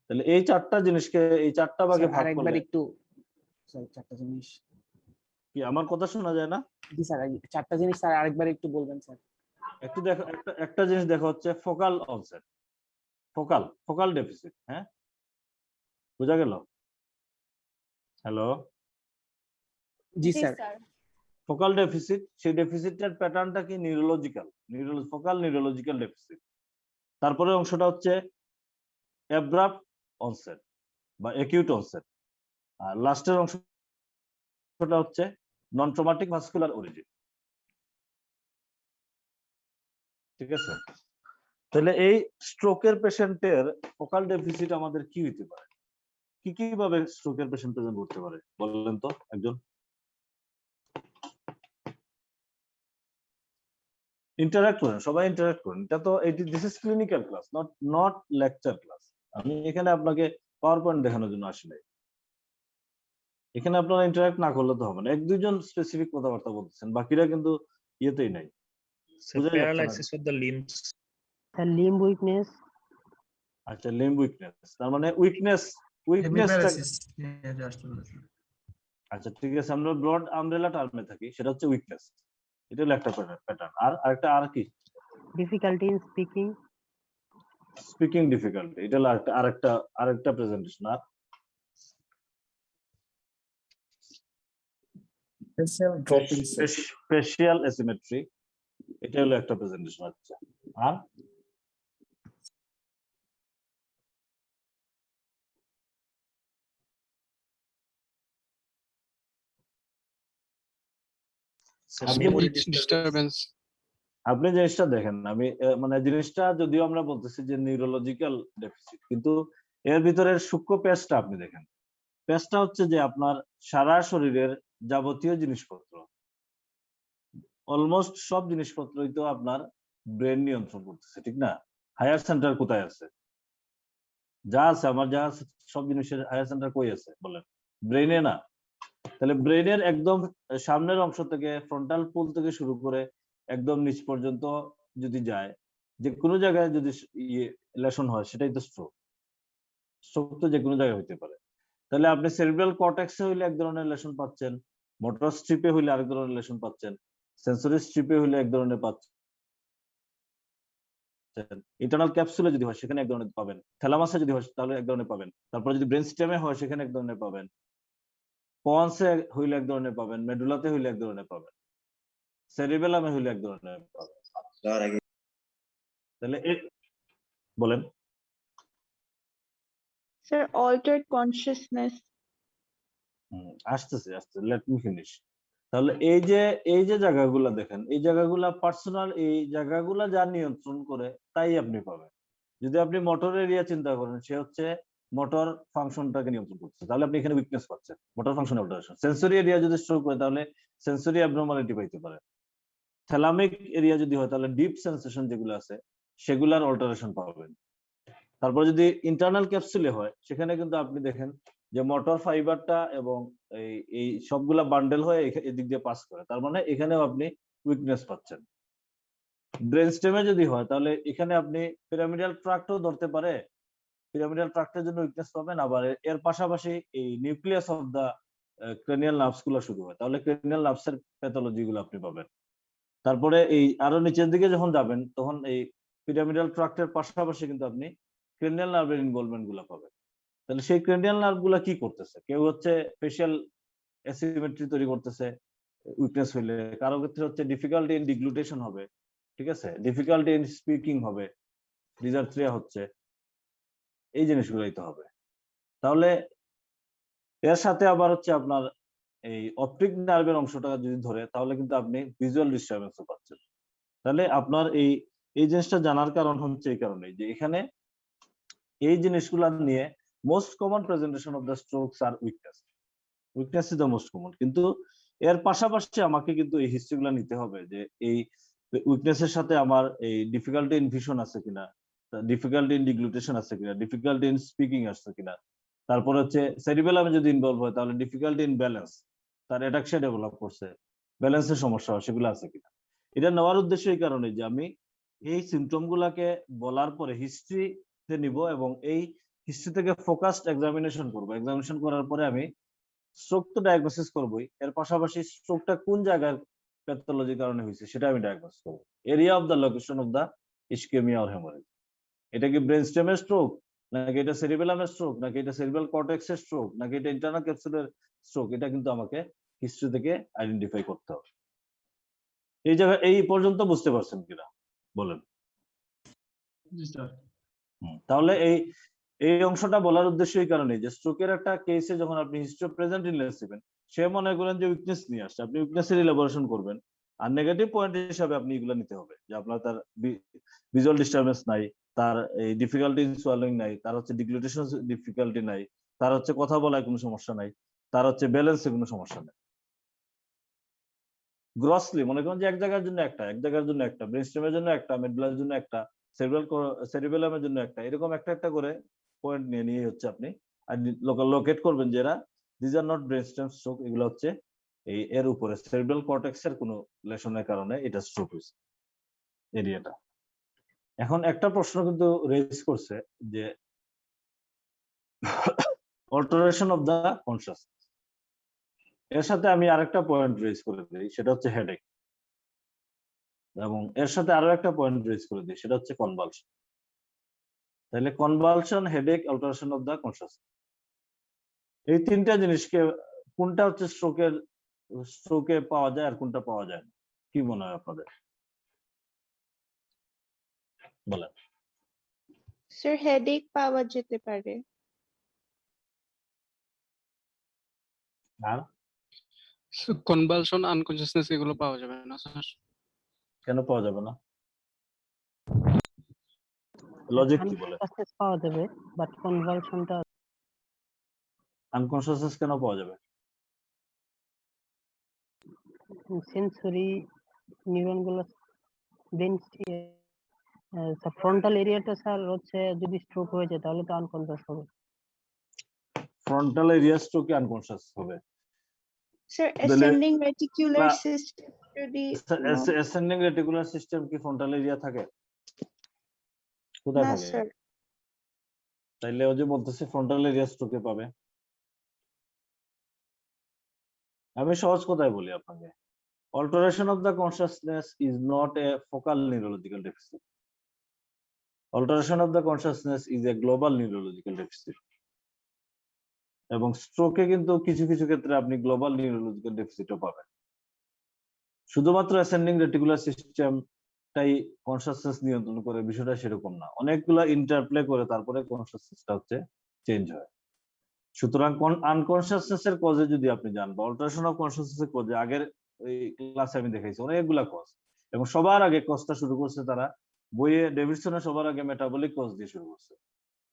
তাহলে এই চারটা জিনিসকে এই চারটা ভাগে ভাগ আরেকবার করলে একটু স্যার চারটা জিনিস। কি আমার কথা শোনা যায় না? জি স্যার, চারটা জিনিস স্যার আরেকবার একটু বলবেন স্যার। একটু দেখো, একটা জিনিস দেখো হচ্ছে ফোকাল অনসেট, ফোকাল ডেফিসিট। হ্যাঁ, বোঝা গেল? হ্যালো, জি জি স্যার। স্যার। ফোকাল ডেফিসিট, সেই ডেফিসিটের প্যাটার্নটা কি? Neurological, focal neurological deficit. তারপরে অংশটা হচ্ছে অ্যাব্রাপ্ট অনসেট বা অ্যাকিউট অনসেট, আর লাস্টের অংশটা হচ্ছে নন ট্রমাটিক ভাস্কুলার অরিজিন। ঠিক আছে, তাহলে এই স্ট্রোকের পেশেন্টের ফোকাল ডেফিসিট আমাদের কি হইতে পারে? কি কি ভাবে স্ট্রোকের পেশেন্ট প্রেজেন্ট করতে পারে বললেন তো একজন? ইন্টারঅ্যাক্ট করেন, সবাই ইন্টারঅ্যাক্ট করেন। এটা তো this is clinical class, not lecture class. আমি এখানে আপনাকে পাওয়ার পয়েন্ট দেখানোর জন্য আসি নাই। এখানে আপনারা ইন্টারঅ্যাক্ট না করলে তো হবে না। 1-2 জন স্পেসিফিক কথাবার্তা বলতেছেন, বাকিরা কিন্তু ইয়েতেই নাই। Sir, বুঝা যাচ্ছে না? paralysis of the limbs. Sir, limb weakness. আচ্ছা, লিম্ব উইকনেস, তার মানে উইকনেসটা। Hemiparalysis. Yeah, just বলেছি। আচ্ছা ঠিক আছে, আমরা ব্রড আমব্রেলা টার্মে থাকি, সেটা হচ্ছে উইকনেস। এটা হলো একটা প্যাটার্ন। আর আরেকটা আর কি? Difficulty in speaking. Speaking difficulty, এটা হলো আরেকটা প্রেজেন্টেশন। আর ফেশিয়াল অ্যাসিমেট্রি, এটা হলো একটা প্রেজেন্টেশন। আচ্ছা, আর Sir, আপনি memory disturbance. আপনি জিনিসটা দেখেন, আমি মানে জিনিসটা যদিও আমরা বলতেছি যে নিউরোলজিক্যাল ডেফিসিট, কিন্তু এর ভিতরের সূক্ষ্ম পেজটা আপনি দেখেন। পেজটা হচ্ছে যে আপনার সারা শরীরের যাবতীয় জিনিসপত্র, অলমোস্ট সব জিনিসপত্রই তো আপনার ব্রেন নিয়ন্ত্রণ করতেছে, ঠিক না? হায়ার সেন্টার কোথায় আছে? যা আছে আমার, যা আছে সব জিনিসের হায়ার সেন্টার কই আছে বলেন? ব্রেনে না? তাহলে ব্রেনের একদম সামনের অংশ থেকে, ফ্রন্টাল পুল থেকে শুরু করে একদম নিচ পর্যন্ত যদি যায়, যে কোনো জায়গায় যদি লেশন হয়, সেটাই তো স্ট্রোক। স্ট্রোক তো যে কোনো জায়গায় হইতে পারে। তাহলে আপনি সেরিব্রাল কর্টেক্সে হইলে এক ধরনের লেশন পাচ্ছেন, মোটর স্ট্রিপে হইলে আরেক ধরনের লেশন পাচ্ছেন, সেন্সরি স্ট্রিপে হইলে এক ধরনের পাচ্ছেন, ইন্টারনাল ক্যাপসুলে যদি হয় সেখানে এক ধরনের পাবেন, থ্যালামাসে যদি হয় তাহলে এক ধরনের পাবেন, তারপরে যদি ব্রেন স্টেমে হয় সেখানে এক ধরনের পাবেন, পন্সে হইলে এক ধরনের পাবেন, মেডুলাতে হইলে এক ধরনের পাবেন, সেরিবেলামে হইলে এক ধরনের পাবেন। তাহলে বলেন Sir, altered consciousness. আসতেছে, লেট মি ফিনিশ। তাহলে এই যে জায়গাগুলা দেখেন, এই জায়গাগুলা পার্সোনাল, এই জায়গাগুলা যা নিয়ন্ত্রণ করে তাই আপনি পাবেন। যদি আপনি মোটর এরিয়া চিন্তা করেন, সে হচ্ছে মোটর ফাংশনটাকে নিয়ন্ত্রণ করছে, তাহলে আপনি এখানে উইকনেস পাচ্ছেন, motor function alteration. Sensory area যদি স্ট্রোক করে তাহলে সেন্সরি অ্যাবনরমালিটি পাইতে পারে। থ্যালামিক এরিয়া যদি হয় তাহলে ডিপ সেন্সেশন যেগুলো আছে সেগুলার অল্টারেশন পাবেন। তারপর যদি ইন্টারনাল ক্যাপসুলে হয় সেখানে কিন্তু আপনি দেখেন যে মোটর ফাইবারটা এবং এই সবগুলা বান্ডেল হয়ে এদিক দিয়ে পাস করে, তার মানে এখানেও আপনি উইকনেস পাচ্ছেন। ব্রেন স্টেমে যদি হয় তাহলে এখানে আপনি পিরামিডাল ট্রাক্টও ধরতে পারে, পিরামিডাল ট্রাক্টের জন্য উইকনেস পাবেন, আবার এর পাশাপাশি এই nucleus of the cranial nerves গুলো শুরু হয়, তাহলে ক্রেনিয়াল নার্ভসের প্যাথোলজি গুলো আপনি পাবেন। তারপরে এই আরো নিচের দিকে যখন যাবেন তখন এই পিরামিডাল ট্রাক্টের পাশাপাশি কিন্তু আপনি ক্রেনিয়াল নার্ভের ইনভলভমেন্ট গুলো পাবেন। তাহলে সেই ক্রেনিয়াল নার্ভ গুলা কি করতেছে? কেউ হচ্ছে ফেশিয়াল অ্যাসিমেট্রি তৈরি করতেছে উইকনেস হইলে, কারো ক্ষেত্রে হচ্ছে ডিফিকাল্টি ইন ডিগ্লুটেশন হবে, ঠিক আছে, ডিফিকাল্টি ইন স্পিকিং হবে, ডিজার্থ্রিয়া হচ্ছে, এই জিনিসগুলোই তো হবে। তাহলে এর সাথে আবার হচ্ছে আপনার এই অপটিক নার্ভের অংশটা যদি ধরে তাহলে কিন্তু আপনি ভিজুয়াল ডিস্টারবেন্সও পাচ্ছেন। তাহলে আপনার এই জিনিসটা জানার কারণ হচ্ছে এই কারণে যে এখানে এই জিনিসগুলো নিয়ে most common presentation of the strokes আর weakness. Weakness is the most common, কিন্তু এর পাশাপাশি আমাকে কিন্তু এই হিস্ট্রিগুলো নিতে হবে যে এই উইকনেসের সাথে আমার এই ডিফিকাল্টি ইন ভিশন আছে কিনা, ডিফিকাল্টি ইন ডিগ্লুটেশন আছে কিনা, ডিফিকাল্টি ইন স্পিকিং আছে কিনা, তারপর হচ্ছে সেরিবেলামে যদি ইনভলভ হয় তাহলে ডিফিকাল্টি ইন ব্যালেন্স, তার অ্যাটাক্সিয়া ডেভেলপ করছে, ব্যালেন্সের সমস্যা হয় সেগুলো আছে কিনা। এটা নেওয়ার উদ্দেশ্য এই কারণে যে আমি এই সিমটম গুলাকে বলার পরে হিস্ট্রিতে নিব এবং এই হিস্ট্রি থেকে ফোকাসড এক্সামিনেশন করবো। এক্সামিনেশন করার পরে আমি স্ট্রোক তো ডায়াগনোসিস করবোই, এর পাশাপাশি স্ট্রোকটা কোন জায়গার প্যাথোলজির কারণে হয়েছে সেটা আমি ডায়াগনোস করবো। Area of the location of the ischaemia or haemorrhage, এটা কি ব্রেন স্টেমের স্ট্রোক, নাকি এটা সেরিবেলামের স্ট্রোক, নাকি এটা সেরিব্রাল কর্টেক্সের স্ট্রোক, নাকি এটা ইন্টারনাল ক্যাপসুলের স্ট্রোক, এটা কিন্তু আমাকে হিস্ট্রি থেকে আইডেন্টিফাই করতে হবে। এই জায়গায় এই পর্যন্ত বুঝতে পারছেন কিনা বলেন? তাহলে এই অংশটা বলার উদ্দেশ্য এই কারণে যে স্ট্রোকের একটা কেসে যখন আপনি হিস্ট্রি প্রেজেন্ট ইলনেস দিবেন, সে মনে করেন যে উইকনেস নিয়ে আসছে, আপনি উইকনেসের ইলাবোরেশন করবেন, আর নেগেটিভ পয়েন্ট হিসাবে আপনি এগুলো নিতে হবে যে আপনার তার ভিজুয়াল ডিস্টারবেন্স নাই, তার এই ডিফিকাল্টি ইন সোয়ালোইং নাই, তার হচ্ছে ডিগ্লুটেশন ডিফিকাল্টি নাই, তার হচ্ছে কথা বলায় কোনো সমস্যা নাই, তার হচ্ছে ব্যালেন্সে কোনো সমস্যা নাই। গ্রসলি মনে করেন যে এক জায়গার জন্য একটা, এক জায়গার জন্য একটা, ব্রেনস্টেমের জন্য একটা, মিডব্রেনের জন্য একটা, সেরিবেলামের জন্য একটা, এরকম একটা একটা করে পয়েন্ট নিয়ে নিয়ে হচ্ছে আপনি লোকেট করবেন যে এরা these are not brainstem stroke, এগুলো হচ্ছে এই এর উপরে সেরিব্রাল কর্টেক্সের কোনো লেশনের কারণে এটা স্ট্রোক হয়েছে এরিয়াটা। এখন একটা প্রশ্ন কিন্তু রেজ করছে যে অল্টারেশন অফ দা কনশাসনেস, এর সাথে আমি আরেকটা পয়েন্ট রেজ করে দিই, সেটা হচ্ছে হেডেক, এবং এর সাথে আরো একটা পয়েন্ট রেজ করে দিই, সেটা হচ্ছে কনভালশন। তাহলে convulsion, headache, alteration of the consciousness, এই তিনটা জিনিসকে কোনটা হচ্ছে স্ট্রোকে পাওয়া যায় আর কোনটা পাওয়া যায় না, কি মনে হয় আপনাদের বলেন? স্যার হেডেক পাওয়া যেতে পারে। আর কনভালশন, আনকনসিয়াসনেস এগুলো পাওয়া যাবে না স্যার। কেন পাওয়া যাবে না? লজিক কি বলে? আনকনসিয়াসনেস পাওয়া যাবে, বাট কনভালশনটা আনকনসিয়াসনেস কেন পাওয়া যাবে? সেন্সরি নিউরন গুলো ব্রেন ফ্রন্টাল এরিয়াটা স্যার হচ্ছে যদি স্ট্রোক হয়ে যায় তাহলে তো আনকনসিয়াস হবে। ফ্রন্টাল এরিয়া স্ট্রোকে আনকনসিয়াস হবে? স্যার তাহলে অ্যাসেন্ডিং রেটিকুলার না, সিস্টেম যদি অ্যাসেন্ডিং রেটিকুলার সিস্টেম কি ফ্রন্টাল এরিয়া থাকে? কোথায় না থাকে? স্যার, তাইলে ও যে বলতেছে ফ্রন্টাল এরিয়া স্ট্রোকে পাবে, আমি সহজ কথায় বলি আপনাকে, alteration of the consciousness is not a focal neurological deficit. Alteration of the consciousness is a global neurological deficit. এবং স্ট্রোকে কিন্তু কিছু কিছু ক্ষেত্রে আপনি গ্লোবাল নিউরোলজিক্যাল ডেফিসিটও পাবেন। শুধুমাত্র অ্যাসেন্ডিং রেটিকুলার সিস্টেমটাই কনশাসনেস নিয়ন্ত্রণ করে বিষয়টা সেরকম না, অনেকগুলো ইন্টারপ্লে করে তারপরে কনশাসনেসটা হচ্ছে চেঞ্জ হয়। সুতরাং আনকনশাসনেস এর কজে যদি আপনি যান বা অল্টারেশন অফ কনশাসনেস এর কজে, আগের এই ক্লাসে আমি দেখাইছি অনেকগুলা কজ, এবং সবার আগে কজটা শুরু করছে তারা বইয়ে ডেভিডসনের সবার আগে মেটাবলিক কজ দিয়ে শুরু করছে,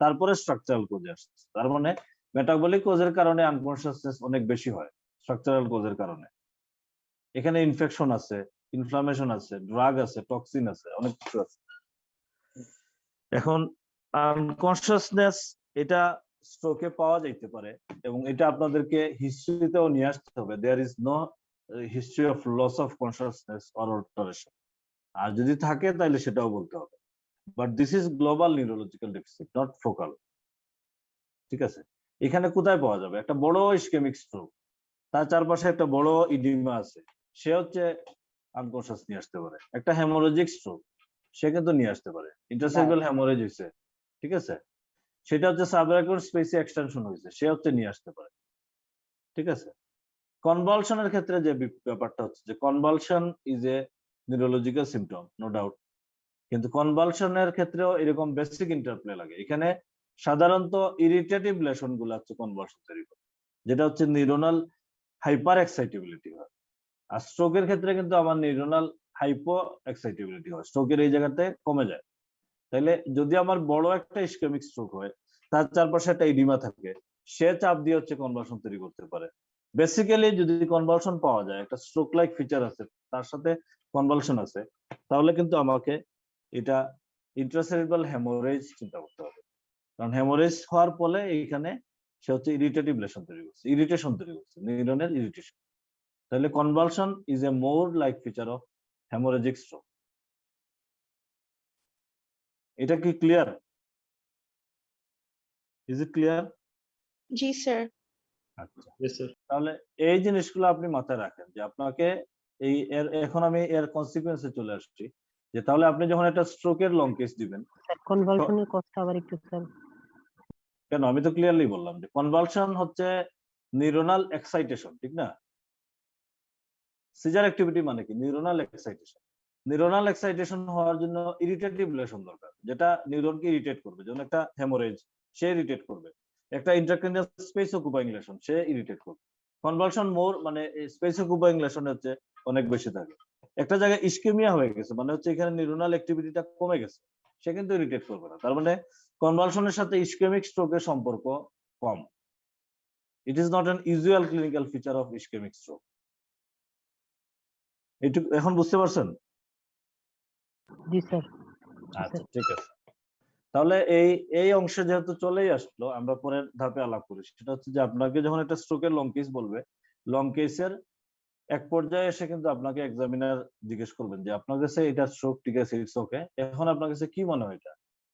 তারপরে স্ট্রাকচারাল কজে আসছে। তার মানে মেটাবলিক কজের কারণে আনকনশাসনেস অনেক বেশি হয় স্ট্রাকচারাল কজের কারণে। এখানে ইনফেকশন আছে, ইনফ্লামেশন আছে, ড্রাগ আছে, টক্সিন আছে, অনেক কিছু আছে। এখন আনকনশাসনেস এটা স্ট্রোকে পাওয়া যাইতে পারে, এবং এটা আপনাদেরকে হিস্ট্রিতেও নিয়ে আসতে হবে। There is no history of loss of consciousness or alteration, আর যদি থাকে তাহলে সেটাও বলতে হবে। But this is global neurological deficit, not focal. ঠিক আছে, এখানে কোথায় পাওয়া যাবে? একটা বড় ইসকেমিক স্ট্রোক, তার চারপাশে একটা বড় ইডিমা আছে, সে হচ্ছে আনকনশাস নিয়ে আসতে পারে। একটা হেমোরেজিক স্ট্রোক, সে কিন্তু নিয়ে আসতে পারে। ইন্টারসেরিব্রাল হেমোরেজ হয়েছে, ঠিক আছে, সেটা হচ্ছে সাবআকুয়ার স্পেসে এক্সটেনশন হয়েছে, সে হচ্ছে নিয়ে আসতে পারে। ঠিক আছে, কনভালশনের ক্ষেত্রে যে ব্যাপারটা হচ্ছে যে convulsion is a neurological symptom, no doubt, কিন্তু কনভালশনের ক্ষেত্রেও এরকম বেসিক ইন্টারপ্লে লাগে। এখানে সাধারণত ইরিটেটিভ লেশন গুলো হচ্ছে কনভালশন তৈরি করে, যেটা হচ্ছে নিউরোনাল হাইপার এক্সাইটেবিলিটি হয়। আর স্ট্রোকের ক্ষেত্রে কিন্তু আমার নিউরোনাল হাইপো এক্সাইটেবিলিটি হয়, স্ট্রোকের এই জায়গাতে কমে যায়। তাইলে যদি আমার বড় একটা ইসকেমিক স্ট্রোক হয়, তার চারপাশে একটা ইডিমা থাকে, সে চাপ দিয়ে হচ্ছে কনভালশন তৈরি করতে পারে। বেসিক্যালি যদি কনভালশন পাওয়া যায়, একটা স্ট্রোক লাইক ফিচার আছে, তার সাথে কনভালশন আছে, তাহলে কিন্তু আমাকে এটা ইন্ট্রাসেরিব্রাল হেমোরেজ চিন্তা করতে হবে। কারণ হেমোরেজ হওয়ার ফলে এইখানে সে হচ্ছে ইরিটেটিভ লেশন তৈরি করছে, ইরিটেশন তৈরি করছে, নিউরনের ইরিটেশন। তাহলে convulsion is a more like feature of haemorrhagic stroke. এটা কি ক্লিয়ার? Is it clear? জি স্যার। আচ্ছা, তাহলে এই জিনিসগুলো আপনি মাথায় রাখেন যে আপনাকে এই এখন আমি এর কনসিকুয়েন্সে চলে আসছি, যে তাহলে আপনি যখন একটা স্ট্রোকের লং কেস দিবেন, স্যার কনভালশনের কথা আবার একটু স্যার। কেন আমি তো ক্লিয়ারলি বললাম যে কনভালশন হচ্ছে নিউরোনাল এক্সাইটেশন, ঠিক না? সিজার অ্যাক্টিভিটি মানে কি? Neuronal excitation. নিউরোনাল এক্সাইটেশন হওয়ার জন্য ইরিটেটিভ লেশন দরকার, যেটা নিউরনকে ইরিটেট করবে। যেমন একটা হেমোরেজ, সে ইরিটেট করবে। একটা ইন্ট্রাক্রেনিয়াল স্পেস অকুপাইং লেশন, সে ইরিটেট করবে। কনভালশন মোর মানে স্পেস অকুপাইং লেশন হচ্ছে অনেক বেশি থাকে। একটা জায়গায় ইসকেমিয়া হয়ে গেছে, মানে হচ্ছে এখানে নিউরোনাল অ্যাক্টিভিটিটা কমে গেছে, সে কিন্তু ইরিটেট করবে না। তার মানে কনভালশনের সাথে ইসকেমিক স্ট্রোকের সম্পর্ক কম। It is not an usual clinical feature of ischemic stroke. এইটুকু এখন বুঝতে পারছেন? জি স্যার। আচ্ছা, ঠিক আছে। তাহলে এই অংশে যেহেতু চলেই আসলো, আমরা পরের ধাপে আলাপ করি। সেটা হচ্ছে যে আপনাকে যখন একটা স্ট্রোকের লং কেস বলবে, লং কেসের এক পর্যায়ে এসে কিন্তু আপনাকে এক্সামিনার জিজ্ঞেস করবেন যে আপনার কাছে এটা স্ট্রোক, ঠিক আছে, ইটস ওকে, এখন আপনার কাছে কি মনে হয়?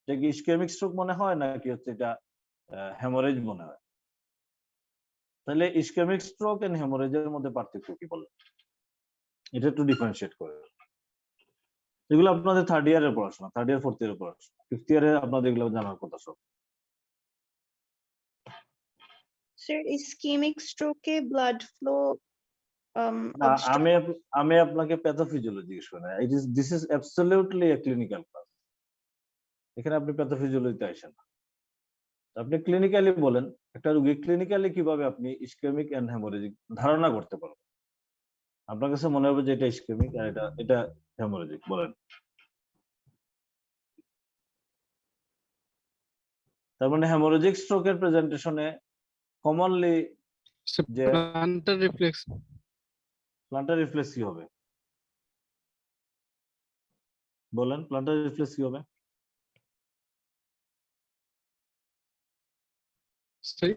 এটা কি ইসকেমিক স্ট্রোক মনে হয় নাকি হচ্ছে এটা হেমোরেজ মনে হয়? তাহলে ইসকেমিক স্ট্রোক এন্ড হেমোরেজের মধ্যে পার্থক্য কি বলেন? এটা একটু ডিফারেন্সিয়েট করে। এগুলো আপনাদের থার্ড ইয়ারের পড়াশোনা, থার্ড ইয়ার ফোর্থ ইয়ারের পড়াশোনা, ফিফথ ইয়ারে আপনাদের এগুলো জানার কথা সব। স্যার ইসকেমিক স্ট্রোকে ব্লাড ফ্লো না, আমি আপনাকে প্যাথোফিজিওলজি জিজ্ঞেস করি না। This is absolutely a clinical class. এখানে আপনি প্যাথোফিজিওলজিতে আসেন না, আপনি ক্লিনিক্যালি বলেন একটা রোগী ক্লিনিক্যালি কিভাবে আপনি ইসকেমিক এন্ড হেমোরেজিক ধারণা করতে পারবেন। আপনার কাছে মনে হবে যে এটা ইসকেমিক আর এটা হেমোরেজিক, বলেন। তার মানে হেমোরেজিক স্ট্রোকের প্রেজেন্টেশনে কমনলি যে প্লান্টার রিফ্লেক্স। প্লান্টার রিফ্লেক্স কি হবে বলেন? প্লান্টার রিফ্লেক্স কি হবে?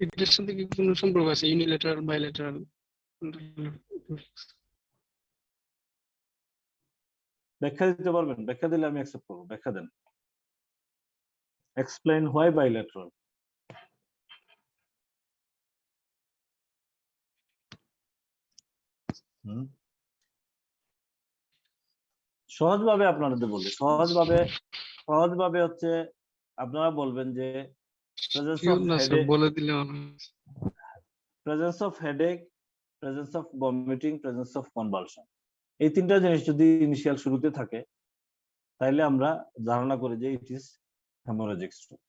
এটার সাথে কি কোনো সম্পর্ক আছে? Unilateral, bilateral? ব্যাখ্যা দিতে পারবেন? ব্যাখ্যা দিলে আমি অ্যাকসেপ্ট করব। ব্যাখ্যা দেন। Explain why bilateral. সহজভাবে আপনাদের বলি, সহজভাবে হচ্ছে আপনারা বলবেন যে বলে দিলে presence of headache, presence of vomiting, presence of convulsion, এই তিনটা জিনিস যদি ইনিশিয়াল শুরুতে থাকে, তাইলে আমরা ধারণা করি যে ইট ইজ হেমোরেজিক স্ট্রোক।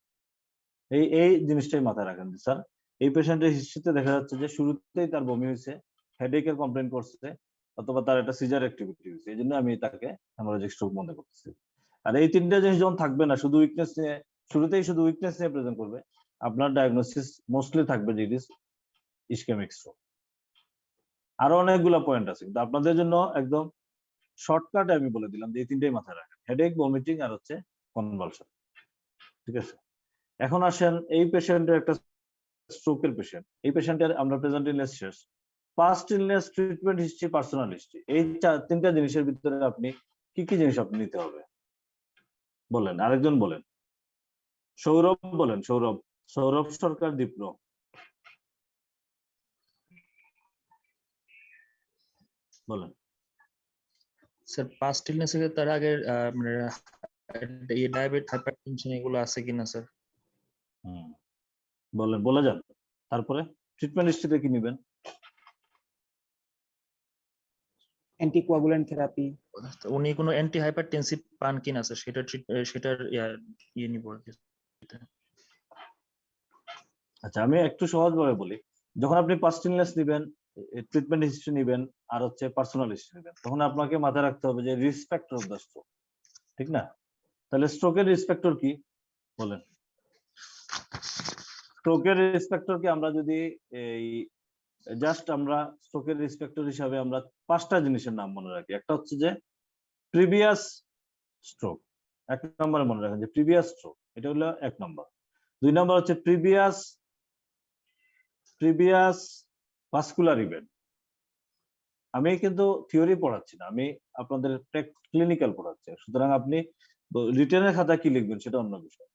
এই জিনিসটাই মাথায় রাখেন যে স্যার এই পেশেন্টের হিস্ট্রিতে দেখা যাচ্ছে যে শুরুতেই তার বমি হয়েছে, হেডেকের কমপ্লেন করছে, অথবা তার একটা সিজার অ্যাক্টিভিটি হয়েছে, এই জন্য আমি তাকে হেমোরেজিক স্ট্রোক মনে করতেছি। আর এই তিনটা জিনিস যখন থাকবে না, শুধু উইকনেস নিয়ে, শুরুতেই শুধু উইকনেস নিয়ে প্রেজেন্ট করবে, আপনার ডায়াগনোসিস মোস্টলি থাকবে যে ইট ইজ ইসকেমিক স্ট্রোক। আরো অনেকগুলো পয়েন্ট আছে, কিন্তু আপনাদের জন্য একদম শর্টকাটে আমি বলে দিলাম যে এই তিনটাই মাথায় রাখেন, হেডেক, ভমিটিং আর হচ্ছে কনভালশন, ঠিক আছে? এখন আসেন এই পেশেন্টের একটা স্ট্রোকের পেশেন্ট, এই পেশেন্টের আমরা প্রেজেন্ট ইলনেস শেষ, past illness, treatment history, personal history, এই তিনটা জিনিসের ভিতরে আপনি কি কি জিনিস আপনি নিতে হবে বলেন? আরেকজন বলেন, সৌরভ বলেন, সৌরভ সরকার, দীপ্র বলেন। স্যার পাস্ট ইলনেসে তার আগে মানে ডায়াবেটিস, হাইপারটেনশন এগুলো আছে কিনা স্যার? বলেন, বলে যান। তারপরে ট্রিটমেন্ট হিস্ট্রিতে কি নেবেন? Anticoagulant therapy. উনি কোনো অ্যান্টি হাইপারটেনসিভ পান কিনা স্যার, সেটার ইয়ে নিব। আচ্ছা, আমি একটু সহজভাবে বলি। যখন আপনি পাস্ট ইলনেস নেবেন, ট্রিটমেন্ট হিস্ট্রি নেবেন আর হচ্ছে পার্সোনাল হিস্ট্রি নেবেন, তখন আপনাকে মাথায় রাখতে হবে যে risk factor of the stroke, ঠিক না? তাহলে স্ট্রোকের রিস্ক ফ্যাক্টর কি বলেন? স্ট্রোকের রিস্ক ফ্যাক্টর কি আমরা যদি এই জাস্ট আমরা স্ট্রোকের রিস্ক ফ্যাক্টর হিসাবে আমরা 5টা জিনিসের নাম মনে রাখি। একটা হচ্ছে যে প্রিভিয়াস স্ট্রোক, 1 নম্বরে মনে রাখেন যে প্রিভিয়াস স্ট্রোক, এটা হলো 1 নম্বর। 2 নম্বর হচ্ছে প্রিভিয়াস ভাস্কুলার ইভেন্ট। আমি কিন্তু থিওরি পড়াচ্ছি না, আমি আপনাদের ক্লিনিক্যাল পড়াচ্ছি, সুতরাং আপনি রিটেনের খাতা কি লিখবেন সেটা অন্য বিষয়।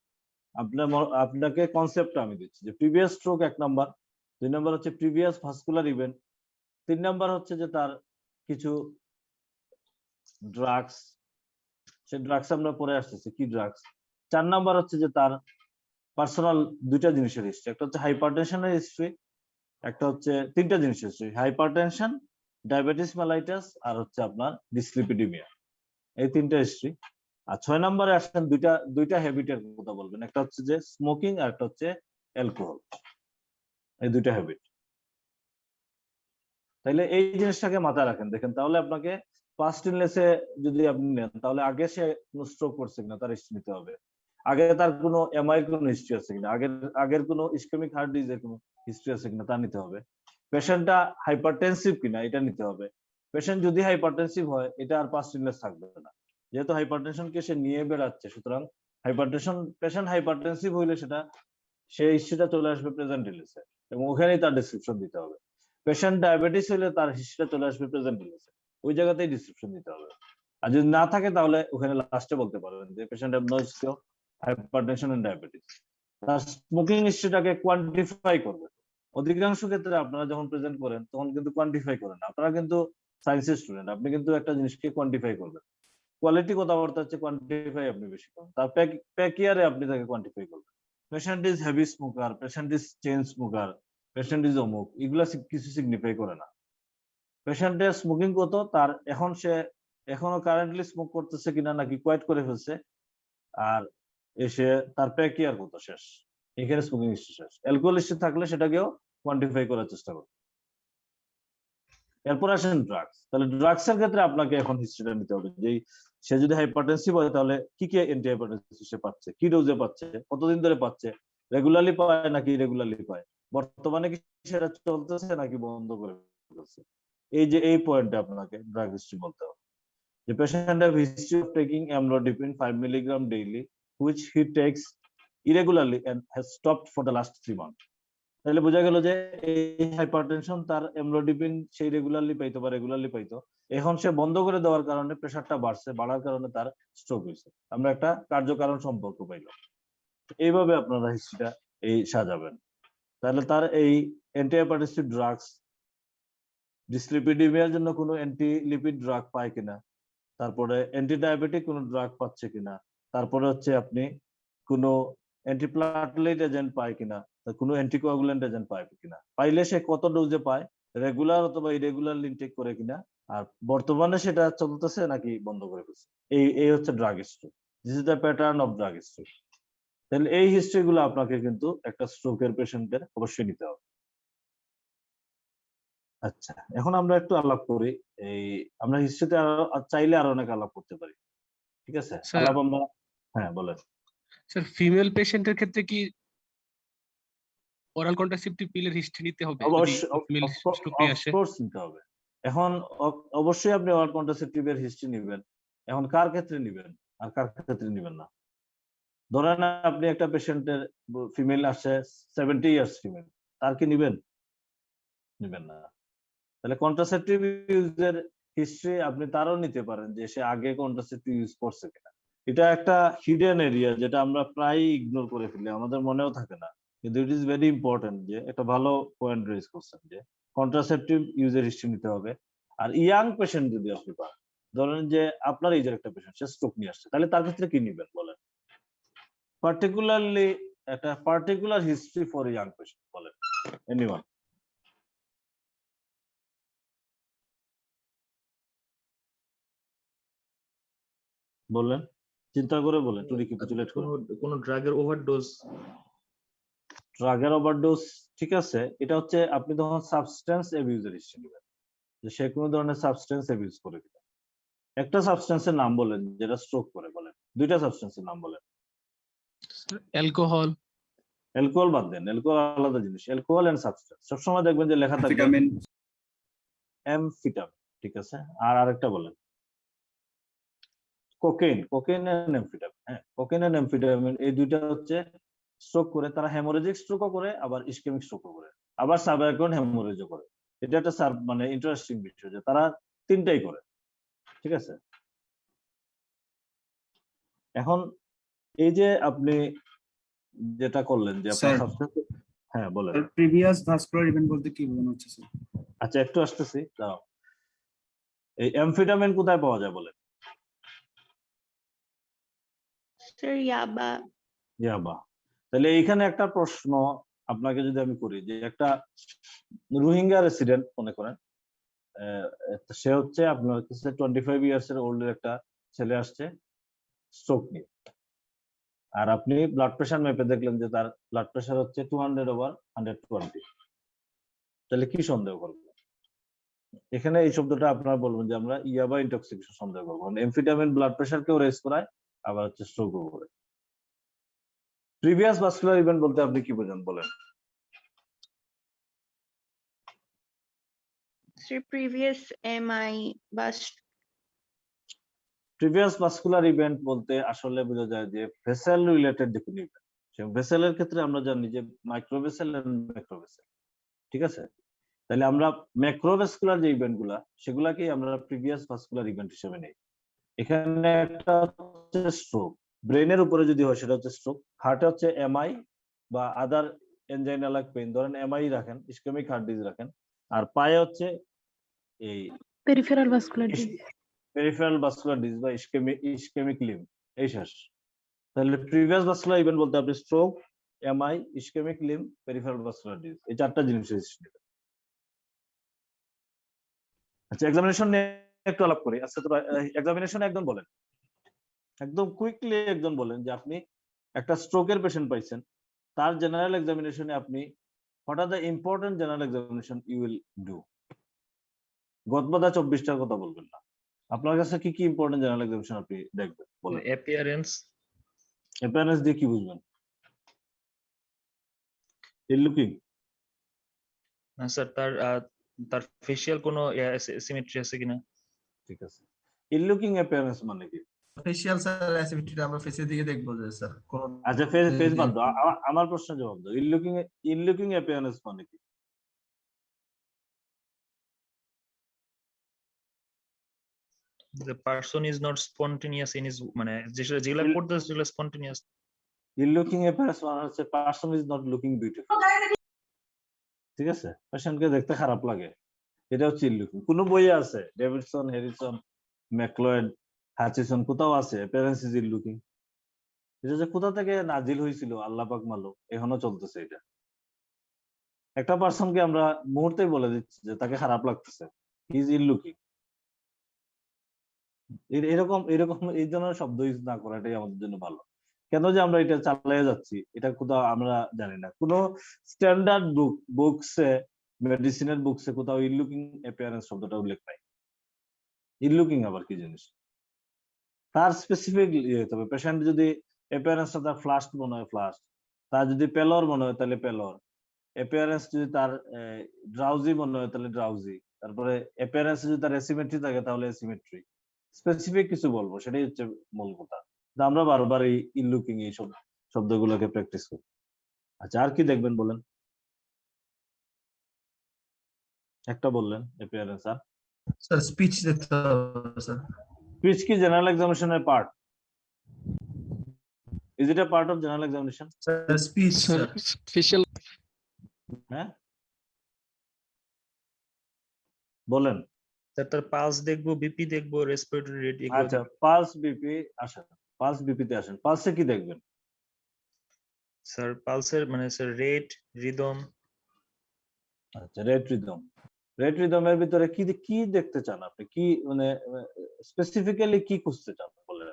আপনাকে কনসেপ্টটা আমি দিচ্ছি যে প্রিভিয়াস স্ট্রোক 1 নাম্বার, 2 নাম্বার হচ্ছে প্রিভিয়াস ভাস্কুলার ইভেন্ট, 3 নাম্বার হচ্ছে যে তার কিছু ড্রাগস, সে ড্রাগস আমরা পরে আসতেছি কি ড্রাগস। 4 নাম্বার হচ্ছে যে তার পার্সোনাল 2টা জিনিসের হিস্ট্রি, একটা হচ্ছে হাইপারটেনশনের হিস্ট্রি, একটা হচ্ছে 3টা জিনিসের হিস্ট্রি, হাইপারটেনশন, ডায়াবেটিস মেলাইটাস আর হচ্ছে আপনার ডিসলিপিডিমিয়া, এই 3টা হিস্ট্রি। আর 6 নম্বরে আসেন দুইটা হ্যাবিটের কথা বলবেন, একটা হচ্ছে যে স্মোকিং আর একটা হচ্ছে অ্যালকোহল, এই 2টা হ্যাবিট। তাইলে এই জিনিসটাকে মাথায় রাখেন, দেখেন তাহলে আপনাকে ফার্স্ট ইনলেসে যদি আপনি নেন তাহলে আগে সে কোনো স্ট্রোক করছে কিনা তার হিস্ট্রি নিতে হবে, আগে তার কোনো এমআই কোনো হিস্ট্রি আছে কিনা, আগের কোনো ইসকেমিক হার্ট ডিজিজের কোনো হিস্ট্রি আছে কিনা তা নিতে হবে, পেশেন্টটা হাইপারটেনসিভ কিনা এটা নিতে হবে। পেশেন্ট যদি হাইপারটেনসিভ হয় এটা আর ফার্স্ট ইনলেস থাকবে না, যেহেতু হাইপারটেনশনকে সে নিয়ে বেড়াচ্ছে, সুতরাং পেশেন্ট হাইপারটেনসিভ হইলে সেটা সেই হিস্ট্রিটা চলে আসবে প্রেজেন্ট ইনলেসে এবং ওখানেই তার ডিসক্রিপশন দিতে হবে। পেশেন্ট ডায়াবেটিস হইলে তার হিস্ট্রিটা চলে আসবে প্রেজেন্ট ইনলেসে, ওই জায়গাতেই ডিসক্রিপশন দিতে হবে। আর যদি না থাকে তাহলে ওখানে লাস্টে বলতে পারবেন যে patient have no history of hypertension and diabetes. তার স্মোকিং হিস্ট্রিটাকে কোয়ান্টিফাই করবে। অধিকাংশ ক্ষেত্রে আপনারা যখন প্রেজেন্ট করেন তখন কিন্তু কোয়ান্টিফাই করেন না, আপনারা কিন্তু সায়েন্সের স্টুডেন্ট, আপনি কিন্তু একটা জিনিসকে কোয়ান্টিফাই করবেন। কোয়ালিটি কথাবার্তা হচ্ছে কোয়ান্টিফাই আপনি বেশি করেন, তার প্যাকিয়ারে আপনি তাকে কোয়ান্টিফাই করবেন। Patient is heavy smoker, patient is chain smoker, patient is অমুক, এগুলা কিছু সিগনিফাই করে না। পেশেন্টের স্মোকিং কত, তার সে এখনো কারেন্টলি স্মোক করতেছে কিনা নাকি কোয়াইট করে ফেলছে, আর এসে তার প্যাকিয়ার কত শেষ, এখানে স্মোকিং হিস্ট্রি শেষ। অ্যালকোহল হিস্ট্রি থাকলে সেটাকেও কোয়ান্টিফাই করার চেষ্টা করুন। এরপর আসেন ড্রাগস। তাহলে ড্রাগস এর ক্ষেত্রে আপনাকে এখন হিস্ট্রিটা নিতে হবে যে সে যদি হাইপারটেনসিভ হয় তাহলে কি কি অ্যান্টি হাইপারটেনসিভ সে পাচ্ছে, কি ডোজে পাচ্ছে, কতদিন ধরে পাচ্ছে, রেগুলারলি পায় নাকি ইরেগুলারলি পায়, বর্তমানে কি সেটা চলতেছে নাকি বন্ধ করে ফেলছে। এই পয়েন্টে আপনাকে ড্রাগ হিস্ট্রি বলতে হবে। The patient have history of taking amlodipine 5 mg daily, which he takes irregularly and has stopped for the last 3 months. তাহলে বোঝা গেল যে এই হাইপারটেনশন তার এমলোডিপিন সেই রেগুলারলি পাইতো, এখন সে বন্ধ করে দেওয়ার কারণে প্রেসারটা বাড়ার কারণে তার স্ট্রোক হয়েছে। আমরা একটা কার্যকারণ সম্পর্ক পাইলাম। এইভাবে আপনারা হিস্ট্রিটা সাজাবেন। তাহলে তার এই অ্যান্টি হাইপারটেনসিভ ড্রাগস, ডিসলিপিডিমিয়ার জন্য কোনো অ্যান্টি লিপিড ড্রাগ পায় কিনা, তারপরে অ্যান্টি ডায়াবেটিক কোনো ড্রাগ পাচ্ছে কিনা, তারপরে হচ্ছে আপনি কোনো অ্যান্টিপ্লাটলেট এজেন্ট পায় কিনা, কোনো অ্যান্টিকোয়াগুলেন্ট এজেন্ট পায় কিনা, পাইলে সে কত ডোজে পায়, রেগুলার অথবা ইরেগুলারলি ইনটেক করে কিনা, আর বর্তমানে সেটা চলতেছে নাকি বন্ধ করে ফেলছে। এই হচ্ছে drug history. This is the pattern of drug history. তাহলে এই হিস্ট্রি গুলো আপনাকে কিন্তু একটা স্ট্রোকের পেশেন্টের অবশ্যই নিতে হবে। আচ্ছা, এখন আমরা একটু আলাপ করি। আমরা হিস্ট্রিতে চাইলে আরো অনেক আলাপ করতে পারি, ঠিক আছে? আলাপ আমরা, হ্যাঁ বলেন স্যার। ফিমেল পেশেন্টের ক্ষেত্রে কি ওরাল কন্ট্রাসেপটিভ পিলের হিস্ট্রি নিতে হবে? অফকোর্স নিতে হবে। এখন অবশ্যই আপনি ওরাল কন্ট্রাসেপটিভের হিস্ট্রি নেবেন। এখন কার ক্ষেত্রে নেবেন আর কার ক্ষেত্রে নেবেন না। ধরেন আপনি একটা পেশেন্টের ফিমেল আসছে 70 ইয়ার্স ফিমেল, তার কি নেবেন না। তাহলে কন্ট্রাসেপটিভ ইউজের হিস্ট্রি আপনি তারও নিতে পারেন যে সে আগে কন্ট্রাসেপটিভ ইউজ করছে কিনা। এটা একটা হিডেন এরিয়া যেটা আমরা প্রায় ইগনোর করে ফেলি, আমাদের মনেও থাকে না, কিন্তু ইট ইজ ভেরি ইম্পর্টেন্ট। যে একটা ভালো পয়েন্ট রেজ করছেন যে কন্ট্রাসেপটিভ ইউজের হিস্ট্রি নিতে হবে। আর ইয়াং পেশেন্ট যদি আপনি পান, ধরেন যে আপনার এইজের একটা পেশেন্ট, সে স্ট্রোক নিয়ে আসছে, তাহলে তার ক্ষেত্রে কি নেবেন বলেন? পার্টিকুলারলি একটা particular history for young patient বলেন, এনিওয়ান? বললেন, চিন্তা করে বলেন, টু রিক্যাপিচুলেট করুন। কোন ড্রাগের ওভারডোজ। ড্রাগের ওভারডোজ, ঠিক আছে, এটা হচ্ছে আপনি তখন সাবস্টেন্স অ্যাবিউজের হিস্ট্রি নেবেন, যে সে কোনো ধরনের সাবস্টেন্স অ্যাবিউজ করে কিনা। একটা সাবস্টেন্সের নাম বলেন যেটা স্ট্রোক করে, বলেন দুইটা সাবস্টেন্সের নাম বলেন। অ্যালকোহল, অ্যালকোহল বাদ দেন, অ্যালকোহল আলাদা জিনিস। অ্যালকোহল এন্ড সাবস্টেন্স সবসময় দেখবেন যে লেখা থাকবে অ্যামফিটামিন, ঠিক আছে। আর আরেকটা বলেন কোকেইন, কোকেইন এন্ড অ্যামফিটামিন। হ্যাঁ, কোকেইন এন্ড অ্যামফিটামিন এই দুইটা হচ্ছে স্ট্রোক করে, তারা হেমোরেজিক স্ট্রোকও করে, আবার ইসকেমিক স্ট্রোকও করে, আবার সাবঅ্যাকুয়েন্ট হেমোরেজও করে। এটা একটা মানে ইন্টারেস্টিং বিষয় যে তারা তিনটাই করে, ঠিক আছে। এখন এই যে আপনি যেটা করলেন যে আপনার স্যার, সাবস্টেন্স, হ্যাঁ বলেন। প্রিভিয়াস ভাস্কুলার ইভেন্ট বলতে কি বোঝানো হচ্ছে স্যার? আচ্ছা একটু আসতেছি, দাঁড়াও। এই অ্যামফিটামিন কোথায় পাওয়া যায় বলেন? Sir, yaba. ইয়াবা। তাহলে এইখানে একটা প্রশ্ন আপনাকে যদি আমি করি, যে একটা রোহিঙ্গা রেসিডেন্ট মনে করেন, সে হচ্ছে আপনার কাছে 25 ইয়ার্স এর ওল্ডের একটা ছেলে আসছে স্ট্রোক নিয়ে, আর আপনি ব্লাড প্রেশার মেপে দেখলেন যে তার ব্লাড প্রেশার হচ্ছে 200/120। তাহলে কি সন্দেহ করবেন? এখানে এই শব্দটা আপনারা বলবেন যে আমরা ইয়াবা ইনটক্সিকেশন সন্দেহ করবো। এমফিটামিন ব্লাড প্রেশারকেও রেজ করায়, আবার হচ্ছে স্ট্রোকও করে। প্রিভিয়াস ভাস্কুলার ইভেন্ট বলতে আপনি কি বোঝেন বলেন? Sir, previous MI bus. Previous vascular event বলতে আসলে বোঝা যায় যে ভেসেল রিলেটেড যে কোনো ইভেন্ট। ভেসেলের ক্ষেত্রে আমরা জানি যে মাইক্রোভেসেল এন্ড ম্যাক্রোভেসেল, ঠিক আছে। তাহলে আমরা ম্যাক্রোভাস্কুলার যে ইভেন্ট গুলা, সেগুলাকেই আমরা প্রিভিয়াস ভাস্কুলার ইভেন্ট হিসেবে নেই। এখানে একটা হচ্ছে স্ট্রোক, ব্রেনের উপরে যদি হয় সেটা হচ্ছে স্ট্রোক, হার্টে হচ্ছে এমআই বা আদার এনজাইনা লাইক পেইন, ধরেন এমআই রাখেন, ইসকেমিক হার্ট ডিজিজ রাখেন, আর পায়ে হচ্ছে এই peripheral vascular disease. Peripheral vascular disease বা ইসকেমিক লিম্ব, এই শেষ। তাহলে প্রিভিয়াস ভাস্কুলার ইভেন্ট বলতে আপনি stroke, MI, ischaemic limb, peripheral vascular disease, এই চারটা জিনিস হিস্ট্রি নেবেন। আচ্ছা, এক্সামিনেশন নিয়ে একটু আলাপ করি। আচ্ছা, তো এক্সামিনেশনে একজন বলেন, একদম কুইকলি একজন বলেন যে আপনি একটা স্ট্রোকের পেশেন্ট পাইছেন, তার জেনারেল এক্সামিনেশনে আপনি what are the important general examination you will do. গতবাদা 24টার কথা বলবেন না, আপনার কাছে কি কি ইম্পর্টেন্ট জেনারেল এক্সামিনেশন আপনি দেখবেন বলেন? অ্যাপিয়ারেন্স। অ্যাপিয়ারেন্স দিয়ে কি বুঝবেন? ইল লুকিং। না স্যার, তার ফেশিয়াল কোনো সিমেট্রি আছে কিনা। ঠিক আছে, ইল লুকিং অ্যাপিয়ারেন্স মানে কি? ফেশিয়াল স্যার অ্যাসিভিটিটা আমরা ফেসের দিকে দেখবো যে স্যার কোন। আচ্ছা, ফেস বাদ দাও, আমার প্রশ্নের জবাব দাও। ইল লুকিং অ্যাপিয়ারেন্স মানে কি? The person is not spontaneous in his, মানে যেগুলা করতেছে সেগুলা spontaneous। ইল লুকিং অ্যাপিয়ারেন্স মানে হচ্ছে person is not looking beautiful, ঠিক আছে, পেশেন্টকে দেখতে খারাপ লাগে, এটা হচ্ছে ইল লুকিং। কোন বইয়ে আছে? ডেভিডসন, হ্যারিসন, ম্যাকলয়েড, হাচিসন, কোথাও আছে অ্যাপিয়ারেন্স ইজ ইল লুকিং? এটা যে কোথা থেকে নাজিল হয়েছিল আল্লাহ পাক মালো, এখনো চলতেছে এটা। একটা পারসনকে আমরা মুহূর্তেই বলে দিচ্ছি যে তাকে খারাপ লাগতেছে, হি ইজ ইল লুকিং। এরকম এরকম এই ধরনের শব্দ ইউজ না করাটাই আমাদের জন্য ভালো। কেন যে আমরা এটা চালিয়ে যাচ্ছি এটা কোথাও আমরা জানি না। কোন স্ট্যান্ডার্ড বুকসে, মেডিসিনের বুকসে কোথাও ইল লুকিং অ্যাপিয়ারেন্স শব্দটা উল্লেখ নাই। ইল লুকিং আবার কি জিনিস? তার স্পেসিফিক তবে পেশেন্ট যদি অ্যাপিয়ারেন্সটা তার ফ্লাশড মনে হয় ফ্লাশড, তার যদি পেলর মনে হয় তাহলে পেলর, অ্যাপিয়ারেন্স যদি তার ড্রাউজি মনে হয় তাহলে ড্রাউজি, তারপরে অ্যাপিয়ারেন্স যদি তার অ্যাসিমেট্রি থাকে তাহলে অ্যাসিমেট্রি। স্পেসিফিক কিছু বলবো, সেটাই হচ্ছে মূল কথা। আমরা বারবার এই ইল লুকিং এই সব শব্দগুলোকে প্র্যাকটিস করি। আচ্ছা, আর কি দেখবেন বলেন? একটা বললেন অ্যাপিয়ারেন্স, আর স্যার স্পিচ দেখতে হবে স্যার। স্পিচ কি জেনারেল এক্সামিনেশনের পার্ট? Is it a part of general examination? Sir speech sir facial. হ্যাঁ বলেন। স্যার তার পালস দেখবো, বিপি দেখবো, রেসপিরেটরি রেট। আচ্ছা, পালস বিপি আসেন, পালস বিপিতে আসেন। পালসে কি দেখবেন? স্যার পালসের মানে স্যার রেট, রিদম। আচ্ছা, রেট রিদম। রেট রিদমের ভিতরে কি কি দেখতে চান আপনি? কি মানে স্পেসিফিক্যালি কি খুঁজতে চান বলেন?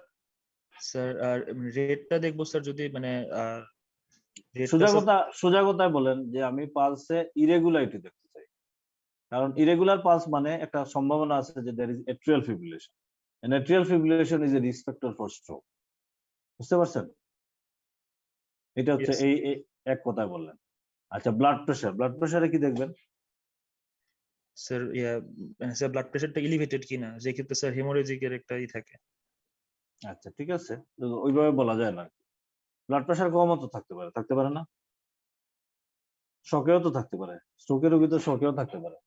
স্যার আর রেটটা দেখবো স্যার, যদি মানে সোজা কথায় বলেন যে আমি পালসে ইরেগুলারিটি দেখতে চাই, কারণ ইরেগুলার পালস মানে একটা সম্ভাবনা আছে যে there is atrial fibrillation, and atrial fibrillation is a risk factor for stroke. বুঝতে পারছেন? এটা হচ্ছে Yes. এই এক কথায় বললেন। আচ্ছা, ব্লাড প্রেসারে কি দেখবেন? স্যার স্যার ব্লাড প্রেশারটা এলিভেটেড কিনা, যে ক্ষেত্রে স্যার হেমোরেজিকের একটা থাকে। আচ্ছা, ঠিক আছে, ওইভাবে বলা যায় না। ব্লাড প্রেসার কমও তো থাকতে পারে না? শকেও তো থাকতে পারে, স্ট্রোকের রোগী তো শকেও থাকতে পারে।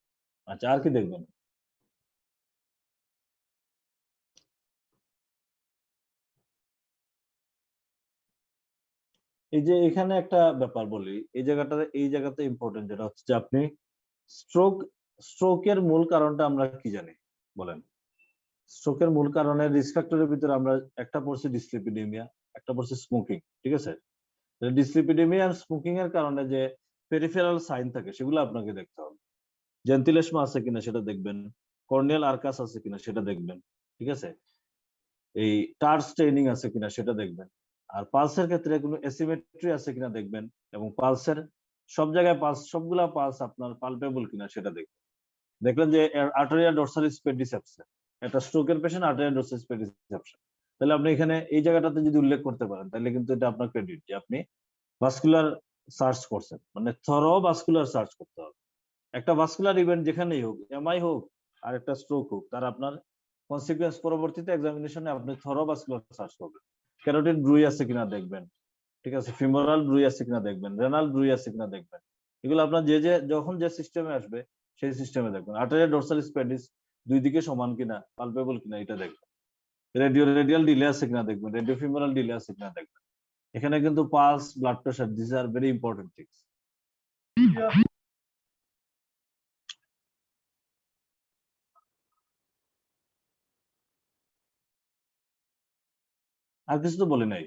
আচ্ছা, আর কি দেখবেন? এই যে এখানে একটা ব্যাপার বলি, এই জায়গাতে ইম্পর্টেন্ট, যেটা হচ্ছে যে আপনি স্ট্রোকের মূল কারণটা আমরা কি জানি বলেন? স্ট্রোকের মূল কারণের রিস্ক ফ্যাক্টরের ভিতরে আমরা একটা পড়ছি ডিসলিপিডেমিয়া, একটা পড়ছি স্মোকিং, ঠিক আছে? ডিসলিপিডেমিয়া আর স্মোকিং এর কারণে যে পেরিফেরাল সাইন থাকে সেগুলো আপনাকে দেখতে হবে। জেন্টিলেশমা আছে কিনা সেটা দেখবেন, কর্নিয়াল আর্কাস আছে কিনা সেটা দেখবেন, ঠিক আছে? এই টার স্টেইনিং আছে কিনা সেটা দেখবেন। আর পালসের ক্ষেত্রে কোনো অ্যাসিমেট্রি আছে কিনা দেখবেন, এবং পালসের সব জায়গায় সবগুলা পালস আপনার পালপেবল কিনা সেটা দেখবেন। দেখলেন যে আর্টেরিয়া ডরসালিস পেডিস অ্যাবসেন্ট, একটা স্ট্রোকের পেশেন্ট আর্টেরিয়া ডরসালিস পেডিস অ্যাবসেন্ট, তাহলে আপনি এখানে এই জায়গাটাতে যদি উল্লেখ করতে পারেন তাহলে কিন্তু এটা আপনার ক্রেডিট যে আপনি ভাস্কুলার সার্চ করছেন, মানে থরো ভাস্কুলার সার্চ করতে হবে। একটা ভাস্কুলার ইভেন্ট যেখানেই হোক, এমআই হোক আর একটা স্ট্রোক হোক, তার আপনার কনসিকুয়েন্স পরবর্তীতে এক্সামিনেশনে আপনি থরো ভাস্কুলার সার্চ করবেন। ক্যারোটিড ব্রুই আছে কিনা দেখবেন, ঠিক আছে? ফিমোরাল ব্রুই আছে কিনা দেখবেন, রেনাল ব্রুই আছে কিনা দেখবেন। এগুলো আপনার যখন যে সিস্টেমে আসবে সেই সিস্টেমে দেখবেন। আর্টেরিয়া ডরসালিস পেডিস দুই দিকে সমান কিনা, পালপেবল কিনা এটা দেখবেন। রেডিয়াল ডিলে আছে কিনা দেখবেন, রেডিও ফিমোরাল ডিলে আছে কিনা দেখবেন। এখানে কিন্তু pulse, blood pressure, this are very important things. আর কিছু তো বলি নাই।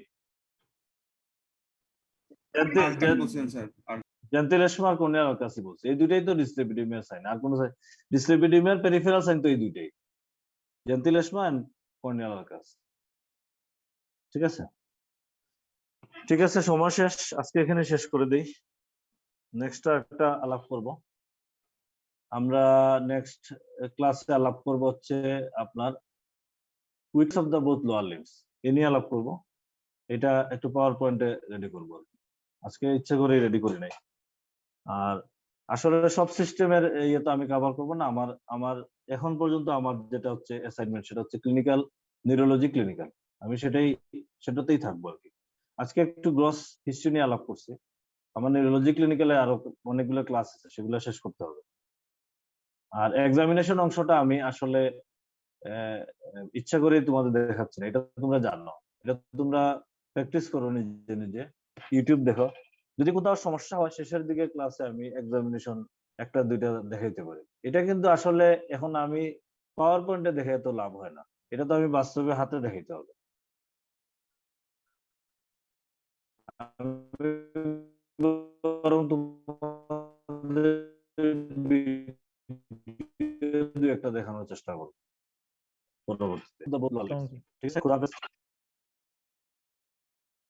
জেন্টিলেশমা আর কর্নিয়াল আর্কাসই বলছে, এই দুইটাই তো ডিসলিপিডেমিয়ার সাইন, আর কোনো সাইন? ডিসলিপিডেমিয়ার পেরিফেরাল সাইন তো এই দুইটাই, জেন্টিলেশমা এন্ড কর্নিয়াল আর্কাস, ঠিক আছে? ঠিক আছে, সময় শেষ, আজকে এখানে শেষ করে দেই। নেক্সট একটা আলাপ করব আমরা, নেক্সট ক্লাসে আলাপ করব হচ্ছে আপনার weakness of the both lower limbs, এ নিয়ে আলাপ করব। এটা একটু পাওয়ার পয়েন্টে রেডি করবো, আজকে ইচ্ছে করে রেডি করি নাই। আর আসলে সব সিস্টেমের ইয়ে তো আমি কভার করবো না। আমার এখন পর্যন্ত আমার যেটা হচ্ছে অ্যাসাইনমেন্ট সেটা হচ্ছে ক্লিনিক্যাল নিউরোলজি ক্লিনিক্যাল, আমি সেটাতেই থাকবো আর কি। আজকে একটু গ্রস হিস্ট্রি নিয়ে আলাপ করছি। আমার নিউরোলজি ক্লিনিক্যালে আরো অনেকগুলো ক্লাস আছে, সেগুলো শেষ করতে হবে। আর এক্সামিনেশন অংশটা আমি আসলে ইচ্ছা করে তোমাদের দেখাচ্ছি না, এটা তোমরা জানো, এটা তোমরা প্র্যাকটিস করো নিজে নিজে, ইউটিউব দেখো। যদি কোথাও সমস্যা হয় শেষের দিকে ক্লাসে আমি এক্সামিনেশন একটা দুইটা দেখাইতে পারি। এটা কিন্তু আসলে এখন আমি পাওয়ার পয়েন্টে দেখে তো লাভ হয় না, এটা তো আমি বাস্তবে হাতে দেখাইতে হবে। বরং তোমাদের একটা দেখানোর চেষ্টা করবো পরবর্তীতে। ঠিক আছে, খুদা হাফেজ।